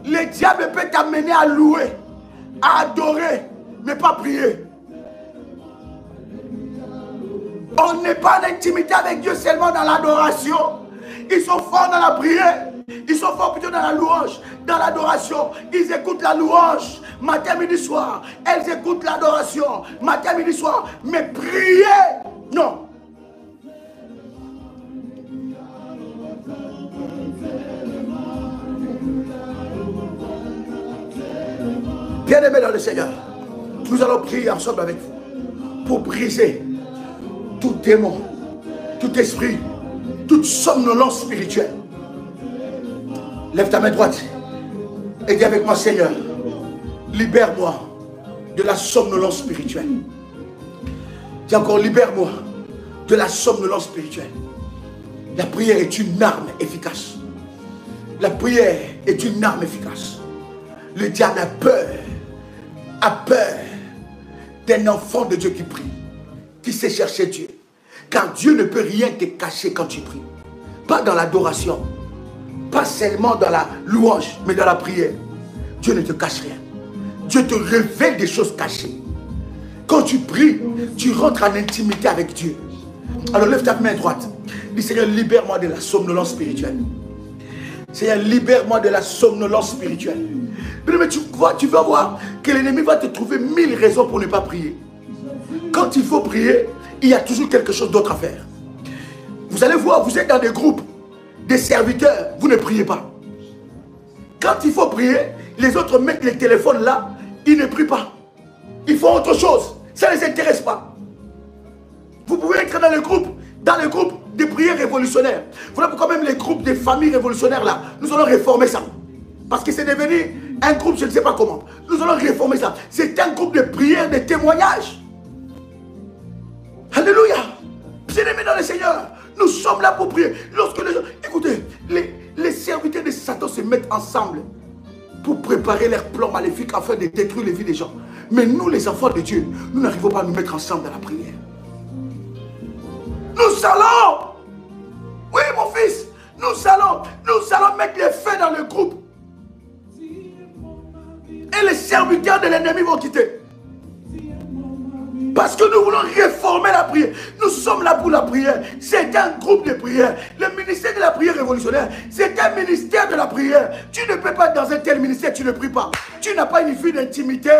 Le diable peut t'amener à louer, à adorer, mais pas prier. On n'est pas en intimité avec Dieu seulement dans l'adoration. Ils sont forts dans la prière. Ils sont forts plutôt dans la louange, dans l'adoration. Ils écoutent la louange matin, midi, soir. Elles écoutent l'adoration matin, midi, soir. Mais prier, non. Bien-aimés dans le Seigneur, nous allons prier ensemble avec vous pour briser tout démon, tout esprit, toute somnolence spirituelle. Lève ta main droite et dis avec moi, Seigneur, libère-moi de la somnolence spirituelle. Dis encore, libère-moi de la somnolence spirituelle. La prière est une arme efficace. La prière est une arme efficace. Le diable a peur d'un enfant de Dieu qui prie, qui sait chercher Dieu. Car Dieu ne peut rien te cacher quand tu pries. Pas dans l'adoration, pas seulement dans la louange, mais dans la prière. Dieu ne te cache rien. Dieu te révèle des choses cachées. Quand tu pries, tu rentres en intimité avec Dieu. Alors lève ta main droite. Dis, Seigneur, libère-moi de la somnolence spirituelle. Seigneur, libère-moi de la somnolence spirituelle. Mais tu vas voir que l'ennemi va te trouver 1000 raisons pour ne pas prier. Quand il faut prier, il y a toujours quelque chose d'autre à faire. Vous allez voir, vous êtes dans des groupes, des serviteurs, vous ne priez pas. Quand il faut prier, les autres mettent les téléphones là, ils ne prient pas. Ils font autre chose, ça ne les intéresse pas. Vous pouvez être dans le groupe des prières révolutionnaires. Voilà pourquoi même les groupes des familles révolutionnaires là, nous allons réformer ça. Parce que c'est devenu Un groupe, je ne sais pas comment. Nous allons réformer ça. C'est un groupe de prière, de témoignage. Alléluia. Bien-aimés dans le Seigneur, nous sommes là pour prier. Lorsque les gens, écoutez, les serviteurs de Satan se mettent ensemble pour préparer leurs plans maléfiques afin de détruire les vies des gens. Mais nous, les enfants de Dieu, nous n'arrivons pas à nous mettre ensemble dans la prière. Nous allons, oui mon fils, nous allons mettre les feux dans le groupe. Et les serviteurs de l'ennemi vont quitter. Parce que nous voulons réformer la prière. Nous sommes là pour la prière. C'est un groupe de prière. Le ministère de la prière révolutionnaire, c'est un ministère de la prière. Tu ne peux pas être dans un tel ministère, tu ne pries pas. Tu n'as pas une vie d'intimité.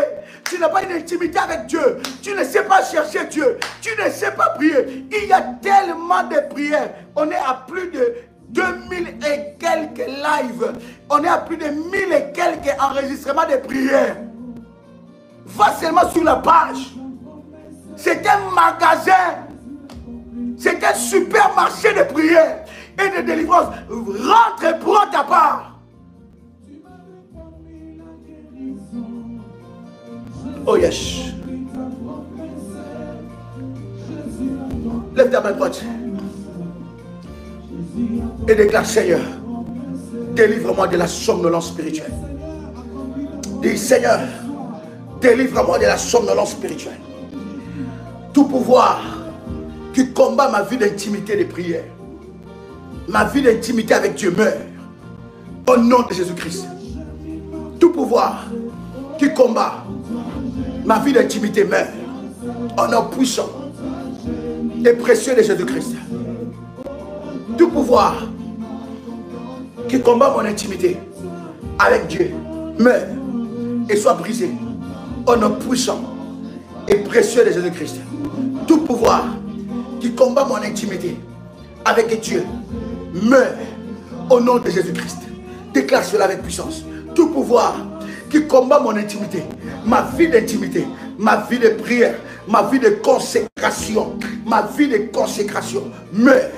Tu n'as pas une intimité avec Dieu. Tu ne sais pas chercher Dieu. Tu ne sais pas prier. Il y a tellement de prières. On est à plus de 2000 et quelques lives. On est à plus de 1000 et quelques enregistrements de prières. Va seulement sur la page. C'est un magasin. C'est un supermarché de prière et de délivrance. Rentre et prends ta part. Oh yes. Lève ta main droite et déclare: Seigneur, délivre-moi de la somnolence spirituelle. Dis: Seigneur, délivre-moi de la somnolence spirituelle. Tout pouvoir qui combat ma vie d'intimité de prière, ma vie d'intimité avec Dieu meurt au nom de Jésus-Christ. Tout pouvoir qui combat ma vie d'intimité meurt au nom puissant et précieux de Jésus-Christ. Tout pouvoir qui combat mon intimité avec Dieu meurt et soit brisé au nom puissant et précieux de Jésus-Christ. Tout pouvoir qui combat mon intimité avec Dieu meurt au nom de Jésus-Christ. Déclare cela avec puissance. Tout pouvoir qui combat mon intimité, ma vie d'intimité, ma vie de prière, ma vie de consécration, meurt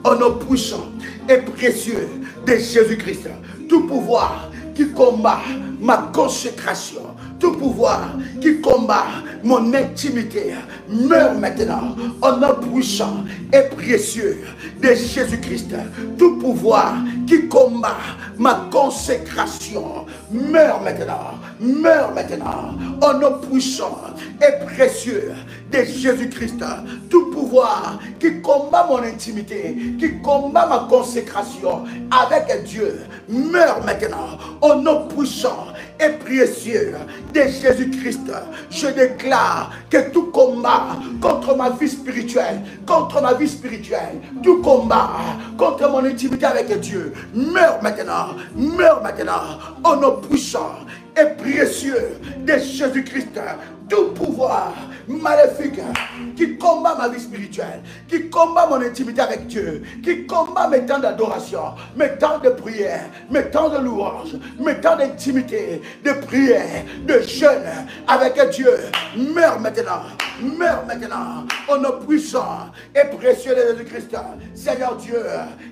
au nom puissant et précieux de Jésus-Christ. Tout pouvoir qui combat ma consécration, tout pouvoir qui combat mon intimité meurt maintenant au nom puissant et précieux de Jésus-Christ. Tout pouvoir qui combat ma consécration meurt maintenant au nom puissant et précieux de Jésus-Christ. Tout pouvoir qui combat mon intimité, qui combat ma consécration avec Dieu meurt maintenant au nom puissant et précieux de Jésus-Christ. Je déclare que tout combat contre ma vie spirituelle, tout combat contre mon intimité avec Dieu meurt maintenant au nom puissant et précieux de Jésus-Christ. Tout pouvoir maléfique qui combat ma vie spirituelle, qui combat mon intimité avec Dieu, qui combat mes temps d'adoration, mes temps de prière, mes temps de louange, mes temps d'intimité, de prière, de jeûne avec Dieu, meurt maintenant au nom puissant et précieux de Jésus-Christ. Seigneur Dieu,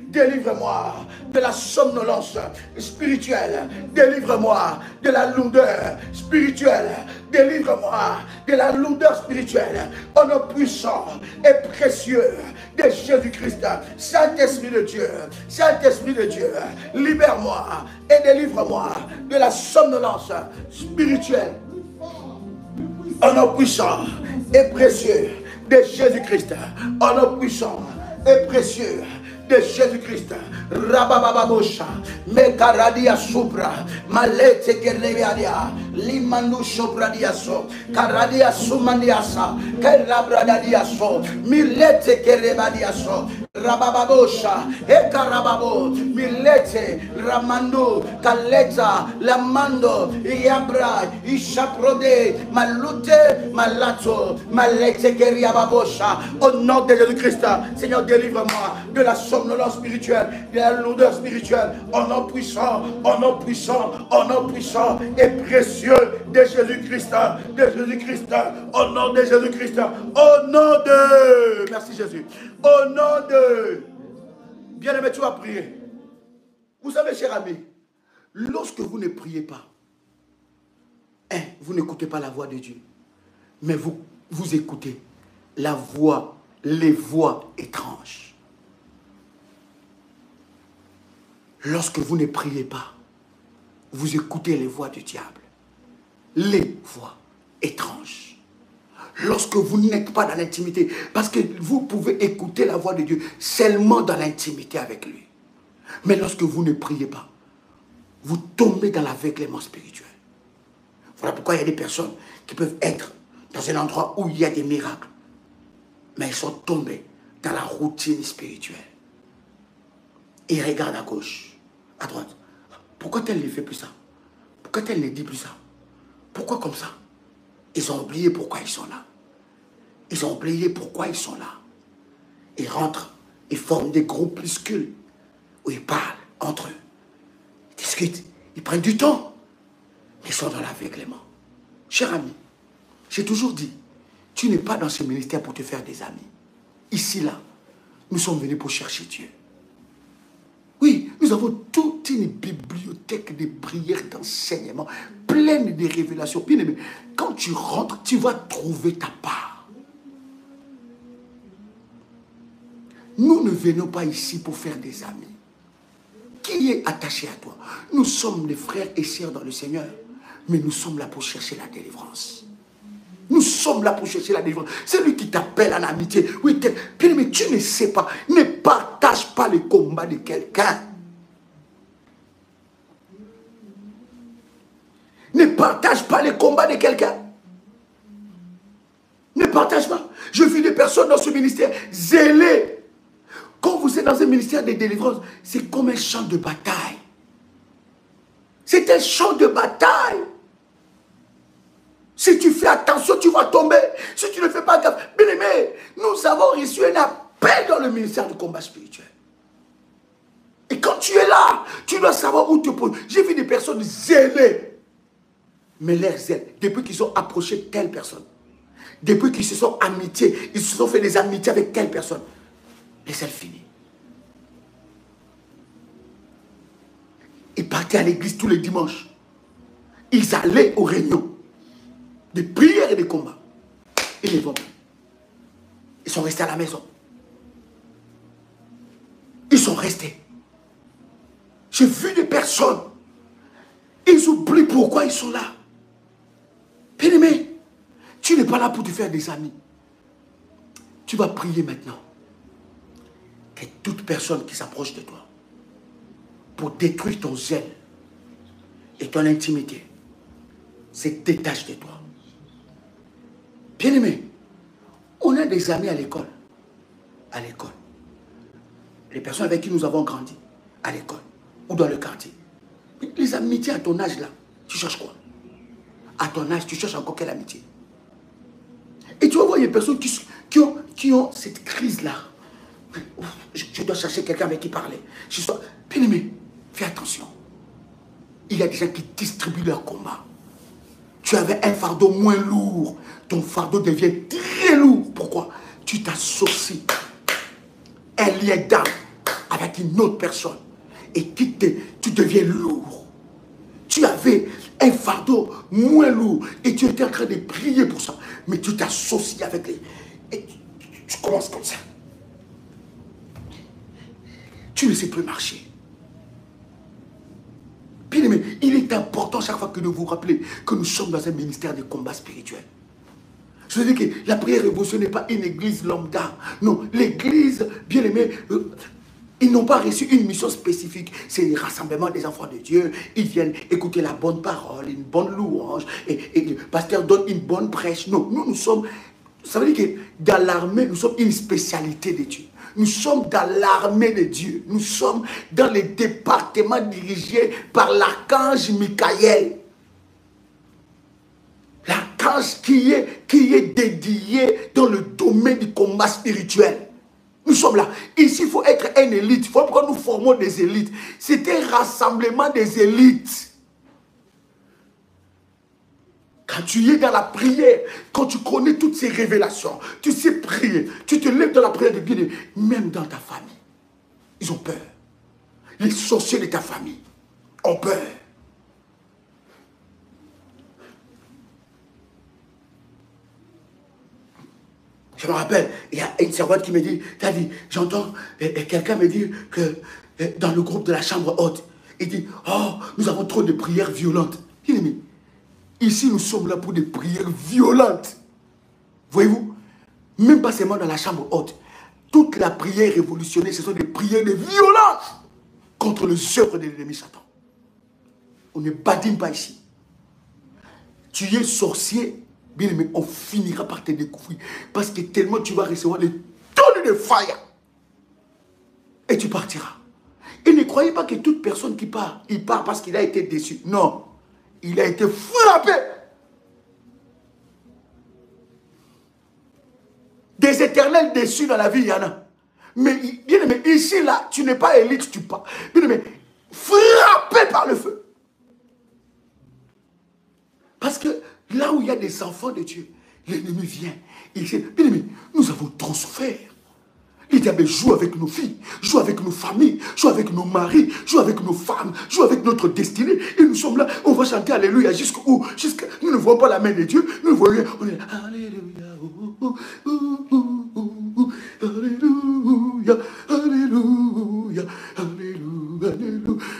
délivre-moi de la somnolence spirituelle, délivre-moi de la lourdeur spirituelle, délivre-moi de la lourdeur spirituelle au nom puissant et précieux de Jésus-Christ. Saint-Esprit de Dieu, libère-moi et délivre-moi de la somnolence spirituelle au nom puissant et précieux de Jésus-Christ. Au nom puissant et précieux de Jésus-Christ. Rababababosha, Mekaradia Supra, Malete Gerneviadia, Limandu Sopradiaso, Karadia Sumandiasa, Kerabradiaso, Milete Kerebadiaso, Rabababosha, Ekarababo, Milete, Ramando, Kaleta, Lamando, Iabra, Ishaprode, Malute, Malato, Malete Keriababosha. Au nom de Jésus-Christ, Seigneur, délivre-moi de la somnolence spirituelle, de la lourdeur spirituelle, au nom puissant et précieux de Jésus-Christ, au nom de Jésus-Christ, au nom de... Merci Jésus. Au nom de... Bien-aimé, tu vas prier. Vous savez, cher ami, lorsque vous ne priez pas, vous n'écoutez pas la voix de Dieu, mais vous écoutez la voix, les voix étranges. Lorsque vous ne priez pas, vous écoutez les voix du diable, les voix étranges. Lorsque vous n'êtes pas dans l'intimité, parce que vous pouvez écouter la voix de Dieu seulement dans l'intimité avec lui. Mais lorsque vous ne priez pas, vous tombez dans l'aveuglement spirituel. Voilà pourquoi il y a des personnes qui peuvent être dans un endroit où il y a des miracles, mais ils sont tombés dans la routine spirituelle. Et ils regardent à gauche, à droite. Pourquoi tel ne fait plus ça? Pourquoi tel ne dit plus ça? Pourquoi comme ça? Ils ont oublié pourquoi ils sont là. Ils ont oublié pourquoi ils sont là. Ils rentrent, ils forment des groupuscules où ils parlent entre eux. Ils discutent, ils prennent du temps. Mais ils sont dans l'aveuglement. Cher ami, j'ai toujours dit, tu n'es pas dans ce ministère pour te faire des amis. Ici, là, nous sommes venus pour chercher Dieu. Oui, nous avons toute une bibliothèque de prières, d'enseignements, pleine de révélations. Bien aimé, quand tu rentres, tu vas trouver ta part. Nous ne venons pas ici pour faire des amis. Qui est attaché à toi? Nous sommes des frères et sœurs dans le Seigneur, mais nous sommes là pour chercher la délivrance. Nous sommes là pour chercher la délivrance. C'est lui qui t'appelle en amitié. Oui, bien mais tu ne sais pas. Ne partage pas le combat de quelqu'un. Ne partage pas le combat de quelqu'un. Ne partage pas. Je vis des personnes dans ce ministère zélées. Quand vous êtes dans un ministère de délivrance, c'est comme un champ de bataille. C'est un champ de bataille. Si tu fais attention, tu vas tomber. Si tu ne fais pas gaffe. Bien aimé, nous avons reçu un appel dans le ministère du combat spirituel. Et quand tu es là, tu dois savoir où te poser. J'ai vu des personnes zélées. Mais leur zèle, depuis qu'ils ont approché telle personne, depuis qu'ils se sont amitiés, ils se sont fait des amitiés avec telle personne, les zèles finis. Ils partaient à l'église tous les dimanches. Ils allaient aux réunions de prières et de combats. Ils ne vont plus. Ils sont restés à la maison. Ils sont restés. J'ai vu des personnes. Ils oublient pourquoi ils sont là. Bien-aimé, tu n'es pas là pour te faire des amis. Tu vas prier maintenant que toute personne qui s'approche de toi pour détruire ton zèle et ton intimité se détache de toi. Bien-aimé, on a des amis à l'école. À l'école. Les personnes avec qui nous avons grandi, à l'école ou dans le quartier. Mais les amitiés à ton âge là, tu cherches quoi? À ton âge, tu cherches encore quelle amitié? Et tu vas voir, il y a des personnes qui ont cette crise-là. Je dois chercher quelqu'un avec qui parler. Bien-aimé, fais attention. Il y a des gens qui distribuent leur combat. Tu avais un fardeau moins lourd. Ton fardeau devient très lourd. Pourquoi? Tu t'associes un lien d'âme avec une autre personne. Et tu deviens lourd. Tu avais un fardeau moins lourd. Et tu étais en train de prier pour ça. Mais tu t'associes avec les... Et tu commences comme ça. Tu ne sais plus marcher. Bien aimé, il est important chaque fois que de vous rappeler que nous sommes dans un ministère de combat spirituel. Je veux dire que la prière révolution n'est pas une église lambda. Non, l'église, bien aimé, ils n'ont pas reçu une mission spécifique. C'est le rassemblement des enfants de Dieu. Ils viennent écouter la bonne parole, une bonne louange. Et le pasteur donne une bonne prêche. Non, nous sommes... Ça veut dire que dans l'armée, nous sommes une spécialité de Dieu. Nous sommes dans l'armée de Dieu. Nous sommes dans les départements dirigés par l'archange Michael. L'archange qui est dédié dans le domaine du combat spirituel. Nous sommes là. Ici, il faut être une élite. Il faut que nous formons des élites. C'est un rassemblement des élites. Quand tu es dans la prière, quand tu connais toutes ces révélations, tu sais prier, tu te lèves dans la prière de bien, même dans ta famille, ils ont peur. Les sorciers de ta famille ont peur. Je me rappelle, il y a une servante qui me dit, j'entends quelqu'un me dire que dans le groupe de la chambre haute, il dit, oh, nous avons trop de prières violentes. Il dit, mais ici, nous sommes là pour des prières violentes. Voyez-vous, même pas seulement dans la chambre haute. Toute la prière révolutionnaire, ce sont des prières de violence contre les œuvres de l'ennemi Satan. On ne badine pas ici. Tu es sorcier, bien aimé, on finira par te découvrir. Parce que tellement tu vas recevoir les tonnes de fire. Et tu partiras. Et ne croyez pas que toute personne qui part, il part parce qu'il a été déçu. Non. Il a été frappé. Des éternels déçus dans la vie, il y en a. Mais bien aimé, ici, là, tu n'es pas élite, tu pars. Bien aimé, frappé par le feu. Parce que là où il y a des enfants de Dieu, l'ennemi vient. Il dit, bien aimé, nous avons trop souffert. Le diable joue avec nos filles, joue avec nos familles, joue avec nos maris, joue avec nos femmes, joue avec notre destinée. Et nous sommes là, on va chanter Alléluia jusqu'où? Nous ne voyons pas la main de Dieu, nous ne voyons rien. On est là, Alléluia, Alléluia, Alléluia, Alléluia,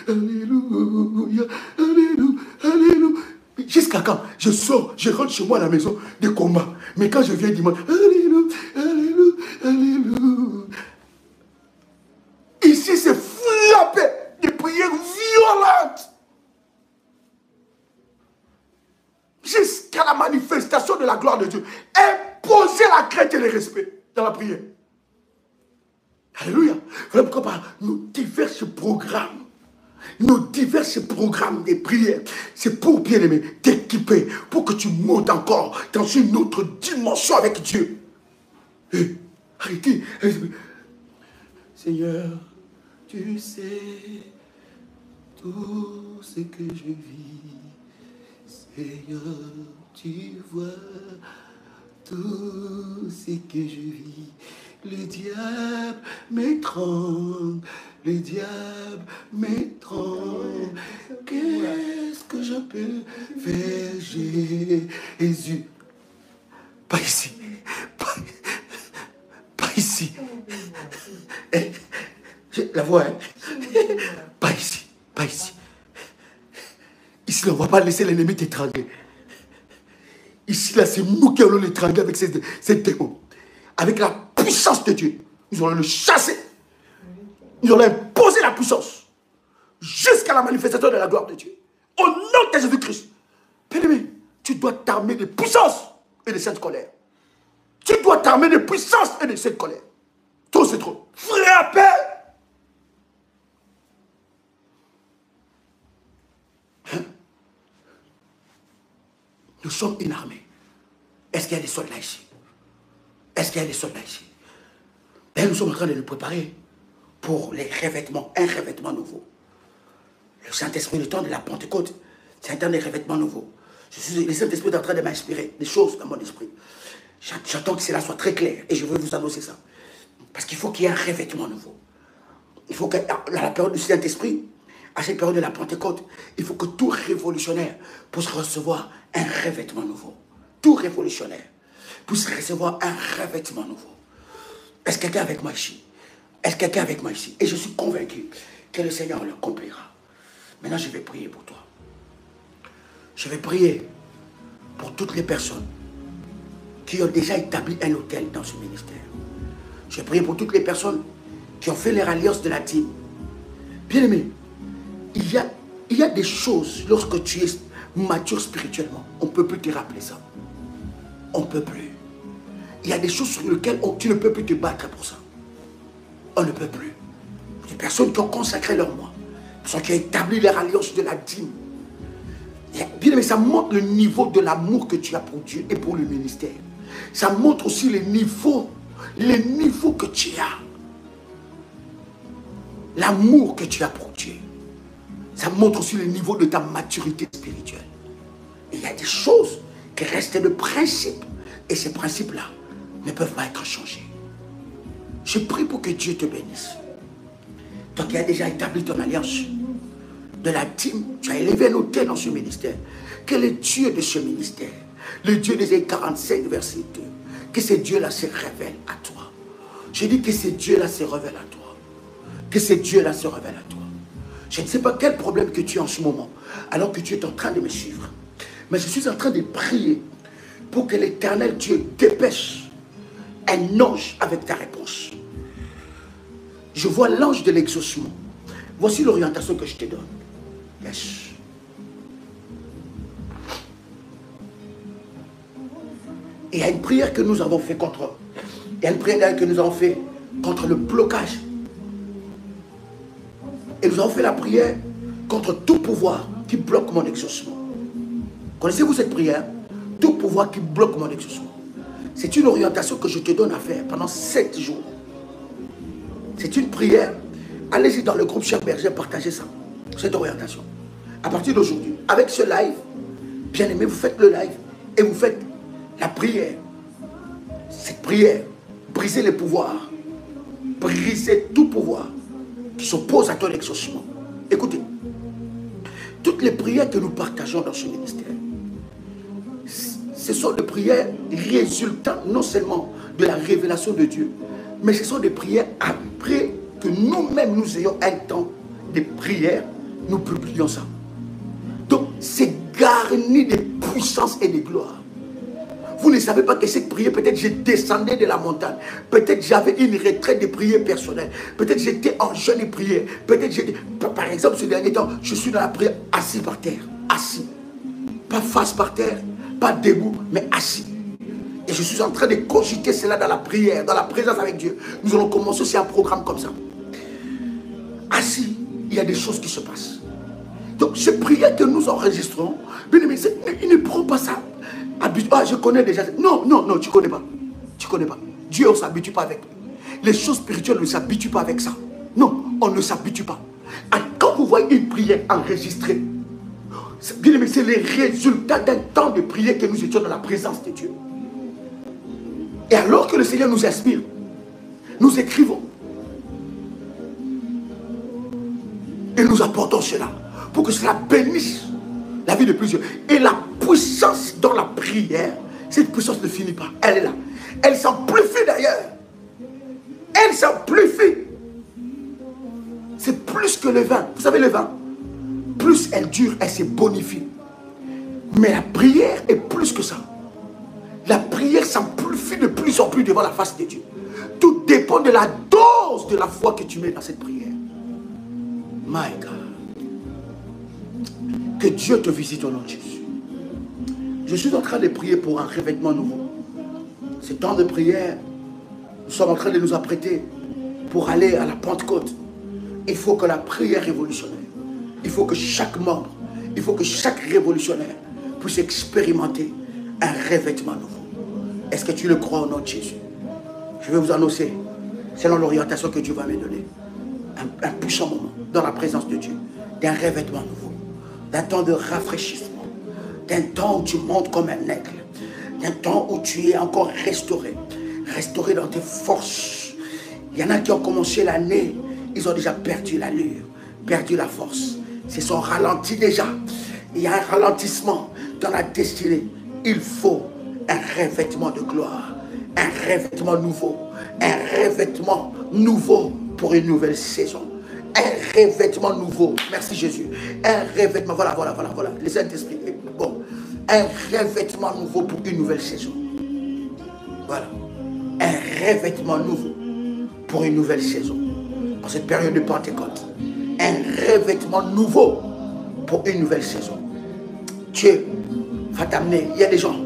Alléluia, Alléluia, Alléluia. Jusqu'à quand? Je sors, je rentre chez moi à la maison de combat. Mais quand je viens dimanche, Alléluia, Alléluia, Alléluia. Ici, c'est frappé des prières violentes. Jusqu'à la manifestation de la gloire de Dieu. Imposer la crainte et le respect dans la prière. Alléluia. Voilà pourquoi nos divers programmes de prière, c'est pour, bien aimé, t'équiper, pour que tu montes encore dans une autre dimension avec Dieu. Arrêtez. Seigneur, tu sais tout ce que je vis. Seigneur, tu vois tout ce que je vis. Le diable m'étrangle, le diable m'étrangle. Qu'est-ce que je peux faire, Jésus? Pas ici, pas ici. La voix, hein? Pas ici, pas ici. Ici, on ne va pas laisser l'ennemi t'étrangler. Ici, là, c'est nous qui allons l'étrangler avec ces démons. Avec la puissance de Dieu. Nous allons le chasser. Nous allons imposer la puissance. Jusqu'à la manifestation de la gloire de Dieu. Au nom de Jésus-Christ. Bien-aimé, tu dois t'armer de puissance et de cette colère. Tu dois t'armer de puissance et de cette colère. Trop, c'est trop. Frappez. Nous sommes une armée. Est-ce qu'il y a des soldats ici? Est-ce qu'il y a des soldats ici? Et nous sommes en train de nous préparer pour les revêtements, un revêtement nouveau. Le Saint-Esprit, le temps de la Pentecôte, c'est un temps de revêtement nouveau. Le Saint-Esprit est en train de m'inspirer des choses dans mon esprit. J'attends que cela soit très clair et je veux vous annoncer ça. Parce qu'il faut qu'il y ait un revêtement nouveau. Il faut qu'à la période du Saint-Esprit, à cette période de la Pentecôte, il faut que tout révolutionnaire puisse recevoir un revêtement nouveau. Tout révolutionnaire puisse recevoir un revêtement nouveau. Est-ce que quelqu'un est avec moi ici? Est-ce que quelqu'un est avec moi ici? Et je suis convaincu que le Seigneur l'accomplira. Maintenant, je vais prier pour toi. Je vais prier pour toutes les personnes qui ont déjà établi un hôtel dans ce ministère. Je vais prier pour toutes les personnes qui ont fait leur alliance de la dîme. Bien aimé, il y a des choses, lorsque tu es mature spirituellement, on ne peut plus te rappeler ça. On ne peut plus. Il y a des choses sur lesquelles tu ne peux plus te battre pour ça. On ne peut plus. Des personnes qui ont consacré leur moi, des personnes qui ont établi leur alliance de la dîme. Bien aimé, ça montre le niveau de l'amour que tu as pour Dieu et pour le ministère. Ça montre aussi les niveaux que tu as. L'amour que tu as pour Dieu. Ça montre aussi le niveau de ta maturité spirituelle. Et il y a des choses qui restent de principes. Et ces principes-là ne peuvent pas être changés. Je prie pour que Dieu te bénisse. Toi qui as déjà établi ton alliance de la dîme, tu as élevé un autel dans ce ministère. Quel est Dieu de ce ministère? Le Dieu d'Ésaïe 45, verset 2. que ce Dieu-là se révèle à toi. Je dis que ce Dieu-là se révèle à toi. Que ce Dieu-là se révèle à toi. Je ne sais pas quel problème que tu as en ce moment, alors que tu es en train de me suivre. Mais je suis en train de prier pour que l'Éternel Dieu dépêche un ange avec ta réponse. Je vois l'ange de l'exaucement. Voici l'orientation que je te donne. Yes. Il y a une prière que nous avons fait contre. Il y a une prière que nous avons fait contre le blocage. Et nous avons fait la prière contre tout pouvoir qui bloque mon exaucement. Connaissez-vous cette prière? Tout pouvoir qui bloque mon exaucement. C'est une orientation que je te donne à faire pendant 7 jours. C'est une prière. Allez-y dans le groupe Cher Berger, partagez ça. Cette orientation. À partir d'aujourd'hui, avec ce live, bien aimé, vous faites le live et vous faites la prière. Cette prière, briser les pouvoirs. Briser tout pouvoir qui s'oppose à ton exaucement. Écoutez, toutes les prières que nous partageons dans ce ministère, ce sont des prières résultant non seulement de la révélation de Dieu, mais ce sont des prières après que nous-mêmes nous ayons un temps de prière, nous publions ça. Donc, c'est garni de puissance et de gloire. Vous ne savez pas que cette prière, peut-être je descendais de la montagne, peut-être j'avais une retraite de prière personnelle, peut-être j'étais en jeûne de prière, peut-être j'étais, par exemple, ce dernier temps, je suis dans la prière assis par terre, assis. Pas face par terre, pas debout, mais assis. Et je suis en train de cogiter cela dans la prière, dans la présence avec Dieu. Nous allons commencer aussi un programme comme ça. Assis, il y a des choses qui se passent. Donc, ces prières que nous enregistrons, bien aimé, il ne prend pas ça. Ah, je connais déjà. Non, non, non, tu ne connais pas. Tu ne connais pas. Dieu, on ne s'habitue pas avec lui. Les choses spirituelles ne s'habituent pas avec ça. Non, on ne s'habitue pas. Et quand vous voyez une prière enregistrée, bien aimé, c'est les résultats d'un temps de prière que nous étions dans la présence de Dieu. Et alors que le Seigneur nous inspire, nous écrivons. Et nous apportons cela pour que cela bénisse la vie de plusieurs. Et la puissance dans la prière, cette puissance ne finit pas. Elle est là. Elle s'amplifie d'ailleurs. Elle s'amplifie. C'est plus que le vin. Vous savez le vin, plus elle dure, elle se bonifie. Mais la prière est plus que ça. La prière s'amplifie de plus en plus devant la face de Dieu. Tout dépend de la dose de la foi que tu mets dans cette prière. My God. Que Dieu te visite au nom de Jésus. Je suis en train de prier pour un revêtement nouveau. Ce temps de prière, nous sommes en train de nous apprêter pour aller à la Pentecôte. Il faut que la prière révolutionnaire, il faut que chaque membre, il faut que chaque révolutionnaire puisse expérimenter un revêtement nouveau. Est-ce que tu le crois au nom de Jésus? Je vais vous annoncer, selon l'orientation que Dieu va me donner, un puissant moment dans la présence de Dieu, d'un revêtement nouveau, d'un temps de rafraîchissement, d'un temps où tu montes comme un aigle, d'un temps où tu es encore restauré, restauré dans tes forces. Il y en a qui ont commencé l'année, ils ont déjà perdu l'allure, perdu la force, ils se sont ralentis déjà. Il y a un ralentissement dans la destinée. Il faut un revêtement de gloire, un revêtement nouveau, un revêtement nouveau pour une nouvelle saison. Un revêtement nouveau. Merci Jésus. Un revêtement. Voilà. Le Saint-Esprit. Bon. Un revêtement nouveau pour une nouvelle saison. Voilà. Un revêtement nouveau pour une nouvelle saison. En cette période de Pentecôte. Un revêtement nouveau pour une nouvelle saison. Dieu va t'amener. Il y a des gens,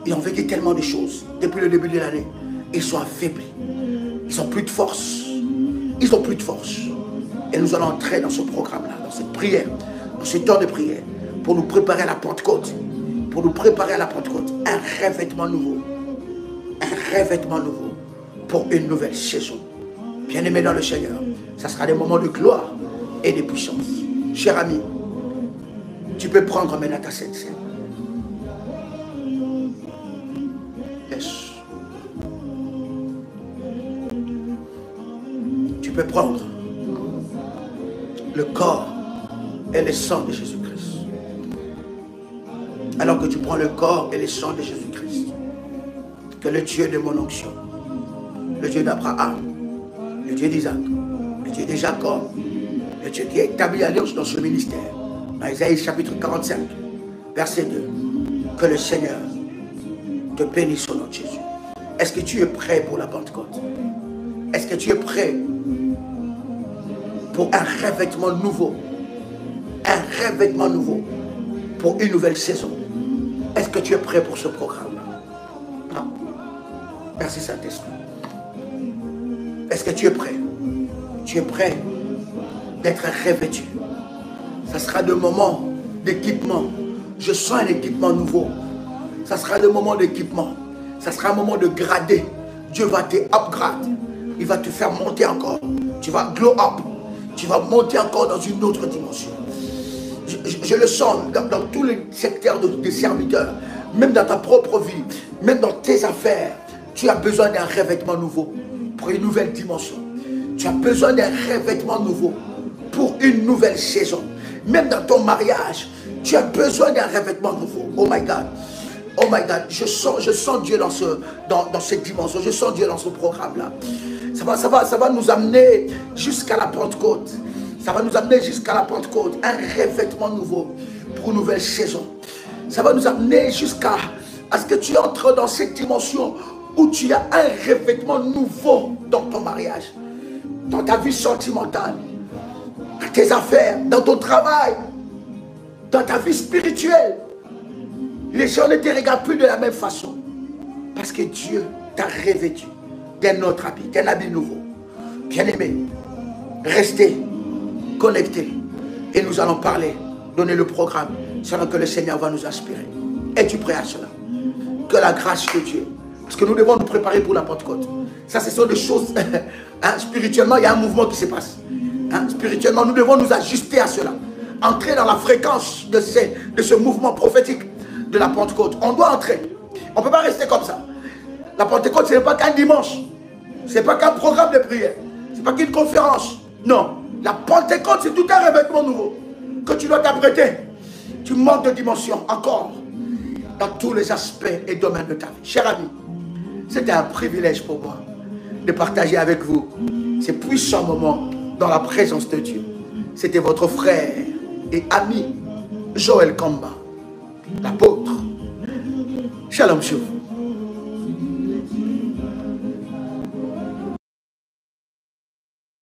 ils ont vécu tellement de choses depuis le début de l'année. Ils sont affaiblis. Ils n'ont plus de force. Ils n'ont plus de force. Et nous allons entrer dans ce programme-là, dans cette prière, dans ce temps de prière, pour nous préparer à la Pentecôte. Pour nous préparer à la Pentecôte. Un revêtement nouveau. Un revêtement nouveau pour une nouvelle saison. Bien-aimés dans le Seigneur, ça sera des moments de gloire et de puissance. Cher ami, tu peux prendre maintenant ta scène. Yes. Tu peux prendre le corps et le sang de Jésus-Christ. Alors que tu prends le corps et le sang de Jésus-Christ, que le Dieu de mon onction, le Dieu d'Abraham, le Dieu d'Isaac, le Dieu de Jacob, le Dieu qui a établi l'alliance dans ce ministère, dans Isaïe chapitre 45, verset 2, que le Seigneur te bénisse au nom de Jésus. Est-ce que tu es prêt pour la Pentecôte? Est-ce que tu es prêt pour un revêtement nouveau? Un revêtement nouveau pour une nouvelle saison. Est-ce que tu es prêt pour ce programme-là? Non. Merci Saint-Esprit. Est-ce que tu es prêt? Tu es prêt d'être revêtu? Ça sera de moments d'équipement. Je sens un équipement nouveau. Ça sera de moments d'équipement. Ça sera un moment de grader. Dieu va te upgrade. Il va te faire monter encore. Tu vas glow up. Tu vas monter encore dans une autre dimension. Je le sens dans tous les secteurs des serviteurs. Même dans ta propre vie. Même dans tes affaires. Tu as besoin d'un revêtement nouveau. Pour une nouvelle dimension. Tu as besoin d'un revêtement nouveau. Pour une nouvelle saison. Même dans ton mariage. Tu as besoin d'un revêtement nouveau. Oh my God. Oh my God, je sens Dieu dans cette dimension, je sens Dieu dans ce programme-là. Ça va nous amener jusqu'à la Pentecôte. Ça va nous amener jusqu'à la Pentecôte, un revêtement nouveau pour une nouvelle saison. Ça va nous amener jusqu'à ce que tu entres dans cette dimension où tu as un revêtement nouveau dans ton mariage, dans ta vie sentimentale, dans tes affaires, dans ton travail, dans ta vie spirituelle. Les gens ne te regardent plus de la même façon. Parce que Dieu t'a revêtu d'un autre habit, d'un habit nouveau. Bien-aimé, restez connectés. Et nous allons parler, donner le programme, selon que le Seigneur va nous inspirer. Es-tu prêt à cela? Que la grâce de Dieu. Parce que nous devons nous préparer pour la Pentecôte. Ça, ce sont des choses. Spirituellement, il y a un mouvement qui se passe. Spirituellement, nous devons nous ajuster à cela. Entrer dans la fréquence de ce mouvement prophétique de la Pentecôte. On doit entrer. On ne peut pas rester comme ça. La Pentecôte, ce n'est pas qu'un dimanche. Ce n'est pas qu'un programme de prière. Ce n'est pas qu'une conférence. Non. La Pentecôte, c'est tout un revêtement nouveau que tu dois t'apprêter. Tu manques de dimension encore dans tous les aspects et domaines de ta vie. Cher ami, c'était un privilège pour moi de partager avec vous ces puissants moments dans la présence de Dieu. C'était votre frère et ami Joël Kamba, l'apôtre. Shalom, shalom.